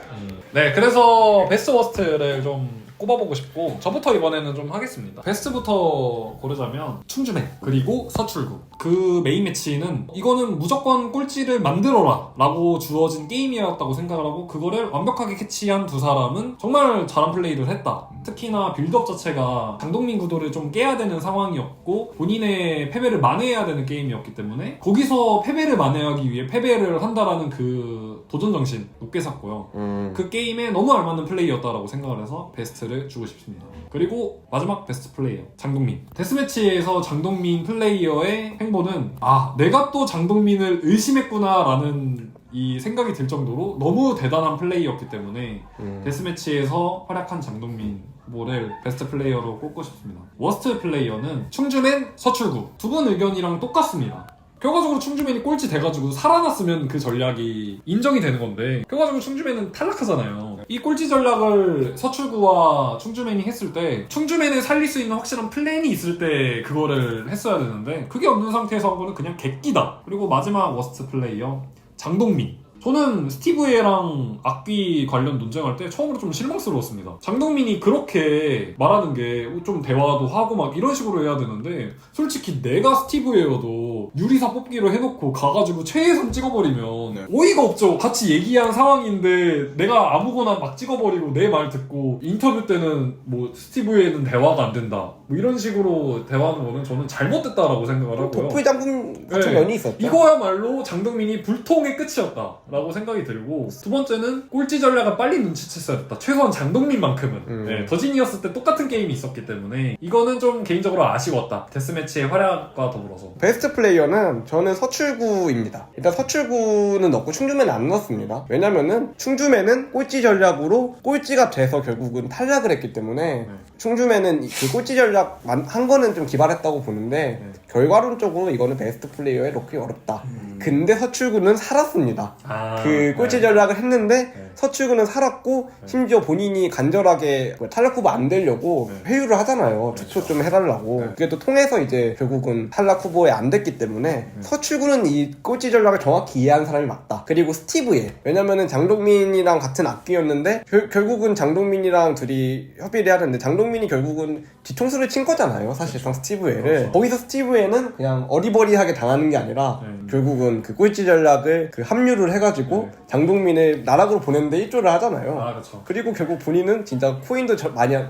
네, 그래서 베스트 워스트를 좀 꼽아보고 싶고 저부터 이번에는 좀 하겠습니다. 베스트부터 고르자면 충주맨 그리고 서출구. 그 메인 매치는 이거는 무조건 꼴찌를 만들어라 라고 주어진 게임이었다고 생각을 하고 그거를 완벽하게 캐치한 두 사람은 정말 잘한 플레이를 했다. 특히나 빌드업 자체가 장동민 구도를 좀 깨야 되는 상황이었고 본인의 패배를 만회해야 되는 게임이었기 때문에 거기서 패배를 만회하기 위해 패배를 한다라는 그 도전정신 높게 샀고요. 그 게임에 너무 알맞는 플레이였다라고 생각을 해서 베스트를 주고 싶습니다. 그리고 마지막 베스트 플레이어 장동민. 데스매치에서 장동민 플레이어의 행보는 내가 또 장동민을 의심했구나 라는 이 생각이 들 정도로 너무 대단한 플레이였기 때문에 데스매치에서 활약한 장동민 후보를 베스트 플레이어로 꼽고 싶습니다. 워스트 플레이어는 충주맨, 서출구. 두 분 의견이랑 똑같습니다. 결과적으로 충주맨이 꼴찌 돼가지고 살아났으면 그 전략이 인정이 되는 건데 결과적으로 충주맨은 탈락하잖아요. 이 꼴찌 전략을 서출구와 충주맨이 했을 때 충주맨을 살릴 수 있는 확실한 플랜이 있을 때 그거를 했어야 되는데 그게 없는 상태에서 한 거는 그냥 객기다. 그리고 마지막 워스트 플레이어 장동민. 저는 스티브에랑 악기 관련 논쟁할 때 처음으로 좀 실망스러웠습니다. 장동민이 그렇게 말하는 게 좀 대화도 하고 막 이런 식으로 해야 되는데 솔직히 내가 스티브에어도 유리사 뽑기로 해놓고 가가지고 최애선 찍어버리면 네. 어이가 없죠. 같이 얘기한 상황인데 내가 아무거나 막 찍어버리고 내 말 듣고 인터뷰 때는 뭐 스티브에는 대화가 안 된다 뭐 이런 식으로 대화하는 거는 저는 잘못됐다라고 생각을 하고요. 독불 장군 같은 네. 면이 있었죠. 이거야말로 장동민이 불통의 끝이었다 라고 생각이 들고 두 번째는 꼴찌 전략을 빨리 눈치챘어야 됐다. 최소한 장동민만큼은 네, 더지니어스 때 똑같은 게임이 있었기 때문에 이거는 좀 개인적으로 아쉬웠다. 데스매치의 활약과 더불어서. 베스트 플레이어는 저는 서출구입니다. 일단 서출구는 넣고 충주맨은 안 넣었습니다. 왜냐면은 충주맨은 꼴찌 전략으로 꼴찌가 돼서 결국은 탈락을 했기 때문에 충주맨은 그 꼴찌 전략 한 거는 좀 기발했다고 보는데 결과론적으로 이거는 베스트 플레이어에 넣기 어렵다. 근데 서출구는 살았습니다. 그 꼴찌 전략을 했는데 서출구는 살았고 심지어 본인이 간절하게 탈락 후보 안 되려고 회유를 하잖아요. 투표 좀 해달라고. 그게 또 통해서 이제 결국은 탈락 후보에 안 됐기 때문에 서출구는 이 꼴찌 전략을 정확히 이해한 사람이 맞다. 그리고 스티브에 왜냐면은 장동민이랑 같은 악기였는데 결국은 장동민이랑 둘이 협의를 해야 되는데 장동민이 결국은 뒤통수를 친 거잖아요. 사실상 스티브에를. 거기서 스티브에는 그냥 어리버리하게 당하는 게 아니라 결국은 그 꼴찌 전략을 그 합류를 해가지고 장동민을 나락으로 보냈는데 일조를 하잖아요. 그렇죠. 그리고 결국 본인은 진짜 코인도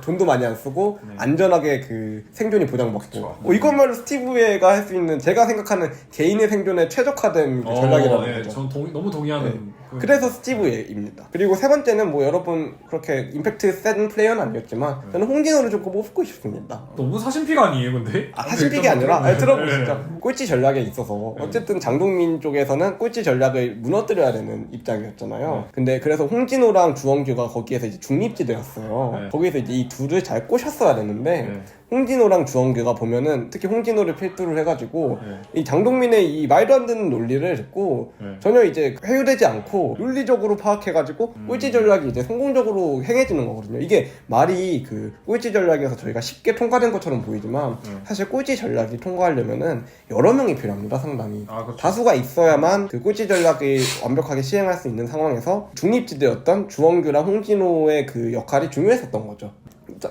돈도 많이 안 쓰고 안전하게 그 생존이 보장받고 이것말로 스티브에가 할 수 있는 제가 생각하는 개인의 생존에 최적화된 그 전략이라는 거죠. 전 너무 동의하는. 그래서 스티브에입니다. 그리고 세 번째는 뭐 여러분 그렇게 임팩트 센 플레이어는 아니었지만 저는 홍진호를 조금 뽑고 싶습니다. 너무 사심피가 아니에요, 근데? 사심픽이 아니라 들어보시죠. 꼴찌 전략에 있어서 어쨌든 장동민 쪽에서는 꼴찌 전략을 무너뜨려야 되는 입장이었잖아요. 근데 그래서 홍진호랑 주원규가 거기에서 이제 중립지대였어요. 거기서 이제 이 둘을 잘 꼬셨어야 되는데 홍진호랑 주원규가 보면은 특히 홍진호를 필두를 해가지고 이 장동민의 이 말도 안 되는 논리를 듣고 전혀 이제 회유되지 않고 논리적으로 파악해가지고 꼴찌 전략이 이제 성공적으로 행해지는 거거든요. 이게 말이 그 꼴찌 전략에서 저희가 쉽게 통과된 것처럼 보이지만 사실 꼴찌 전략이 통과하려면은 여러 명이 필요합니다. 상당히 그렇죠. 다수가 있어야만 그 꼴찌 전략을 완벽하게 시행할 수 있는 상황에서 중립지대였던 주원규랑 홍진호의 그 역할이 중요했었던 거죠.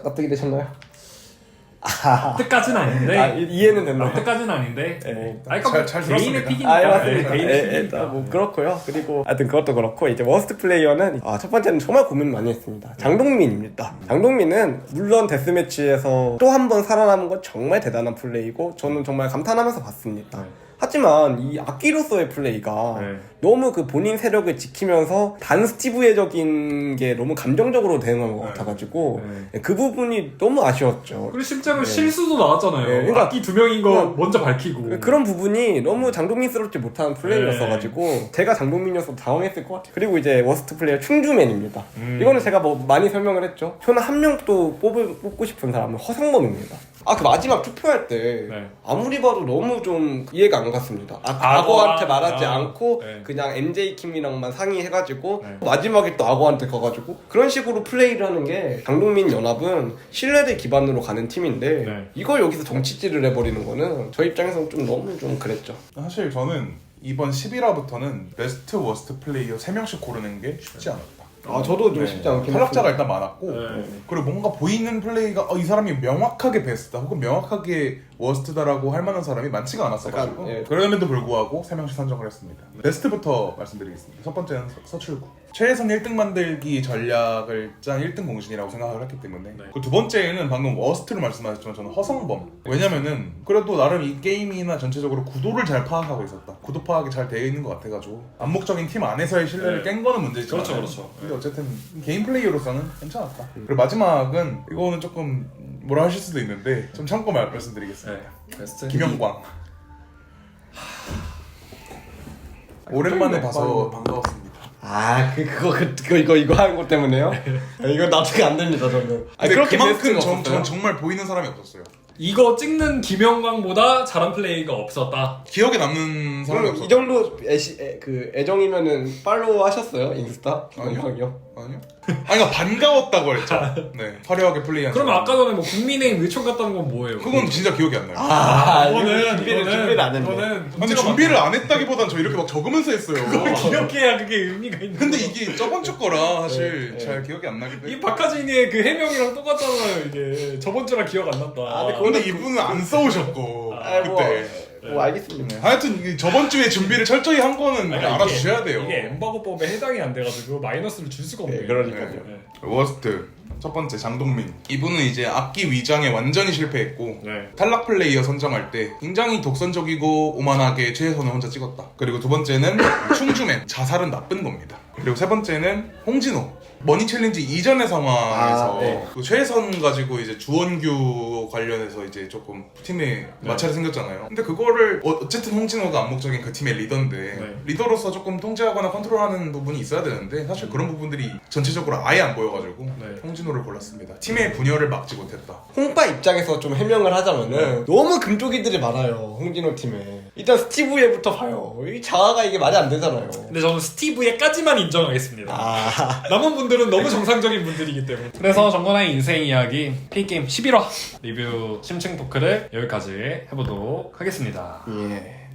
납득이 되셨나요? 뜻까지는 아닌데. 이해는 됐나요? 뜻까지는 아닌데. 잘 개인의 들었습니다. 픽이니까. 맞습니다. 일단 뭐 그렇고요. 그리고 하여튼 그것도 그렇고 이제 워스트 플레이어는 첫 번째는 정말 고민 많이 했습니다. 장동민입니다. 장동민은 물론 데스매치에서 또 한 번 살아남은 건 정말 대단한 플레이고 저는 정말 감탄하면서 봤습니다. 하지만 이 악기로서의 플레이가 너무 그 본인 세력을 지키면서 단 스티브에적인 게 너무 감정적으로 대응한 것 같아가지고 그 부분이 너무 아쉬웠죠. 그리고 실제로 실수도 나왔잖아요. 그러니까 악기 두 명인 거 먼저 밝히고. 그런 부분이 너무 장동민스럽지 못한 플레이였어가지고 제가 장동민이어서 당황했을 것 같아요. 그리고 이제 워스트 플레이어 충주맨입니다. 이거는 제가 뭐 많이 설명을 했죠. 저는 한 명 또 뽑고 싶은 사람은 허성범입니다. 그 마지막 투표할 때 아무리 봐도 너무 좀 이해가 안 갔습니다. 악어한테 말하지 않고 그냥 MJ킴이랑만 상의해가지고 마지막에 또 악어한테 가가지고 그런 식으로 플레이를 하는 게 장동민 연합은 신뢰를 기반으로 가는 팀인데 이걸 여기서 정치질을 해버리는 거는 저 입장에서는 좀 너무 좀 그랬죠. 사실 저는 이번 11화부터는 베스트 워스트 플레이어 3명씩 고르는 게 쉽지 않았다. 저도 좀 쉽지 않긴 탈락자가 일단 많았고 그리고 뭔가 보이는 플레이가 이 사람이 명확하게 베스트다 혹은 명확하게 워스트다라고 할 만한 사람이 많지가 않았어가지고 그럼에도 불구하고 3명씩 선정을 했습니다. 베스트부터 말씀드리겠습니다. 첫 번째는 서출구. 최애선 1등 만들기 전략을 짠 1등 공신이라고 생각을 했기 때문에 그 두 번째는 방금 워스트를 말씀하셨지만 저는 허성범. 왜냐면은 그래도 나름 이 게임이나 전체적으로 구도를 잘 파악하고 있었다. 구도 파악이 잘 되어 있는 것 같아가지고 암묵적인 팀 안에서의 신뢰를 깬 거는 문제지만 그렇죠. 근데 어쨌든 개인 플레이어로서는 괜찮았다. 그리고 마지막은 이거는 조금 뭐라 하실 수도 있는데 좀 참고 말씀드리겠습니다. 베스트 김영광. 오랜만에 봐서 반가웠습니다. 이거 하는 것 때문에요? 이거 납득이 안 됩니다, 저는. 근데 그렇게 그만큼 베스트가 없었어요? 전 정말 보이는 사람이 없었어요. 이거 찍는 김영광보다 잘한 플레이가 없었다. 기억에 남는 사람이 그럼 없어. 이 정도 애정이면은 팔로우 하셨어요 인스타? 아니요. 형이요? 아니요. 아니 그러니까 반가웠다고 했죠. 네. 화려하게 플레이한. 그럼 사람. 아까 전에 뭐 국민의힘 외청 갔다는 건 뭐예요? 그건 진짜 기억이 안 나요. 그거는 준비를 안 했네. 그거는 근데 준비를 안 했다기보단 저 이렇게 막 적으면서 했어요. 기억해야 그게 의미가 있는 근데 거야. 이게 저번 주 거라 사실 네. 잘 기억이 안 나기도 이 해요. 박하진이의 그 해명이랑 똑같잖아요. 이게 저번 주랑 기억 안 난다. 근데 이분은 안 써오셨고 그때. 뭐 알겠습니다. 네. 하여튼 이 저번 주에 준비를 철저히 한 거는 그러니까 알아주셔야 돼요. 이게 엠바고법에 해당이 안 돼가지고 마이너스를 줄 수가 없네요. 그러니까요. 네. 워스트 첫 번째 장동민. 이분은 이제 악기 위장에 완전히 실패했고 네. 탈락 플레이어 선정할 때 굉장히 독선적이고 오만하게 최혜선을 혼자 찍었다. 그리고 두 번째는 충주맨. 자살은 나쁜 겁니다. 그리고 세 번째는 홍진호. 머니 챌린지 이전의 상황에서 그 최혜선 가지고 이제 주원규 관련해서 이제 조금 팀에 마찰이 생겼잖아요. 근데 그거를 어쨌든 홍진호가 암묵적인 그 팀의 리더인데 리더로서 조금 통제하거나 컨트롤하는 부분이 있어야 되는데 사실 그런 부분들이 전체적으로 아예 안 보여가지고 홍진호를 골랐습니다. 팀의 분열을 막지 못했다. 홍빠 입장에서 좀 해명을 하자면은 너무 금쪽이들이 많아요 홍진호 팀에. 일단 스티브예부터 봐요. 이 자아가 이게 말이 안 되잖아요. 근데 저는 스티브에까지만 인정하겠습니다. 아 남은 분들은 너무 정상적인 분들이기 때문에. 그래서 정건아의 인생 이야기 P게임 11화 리뷰 심층 토크를 여기까지 해보도록 하겠습니다. 예.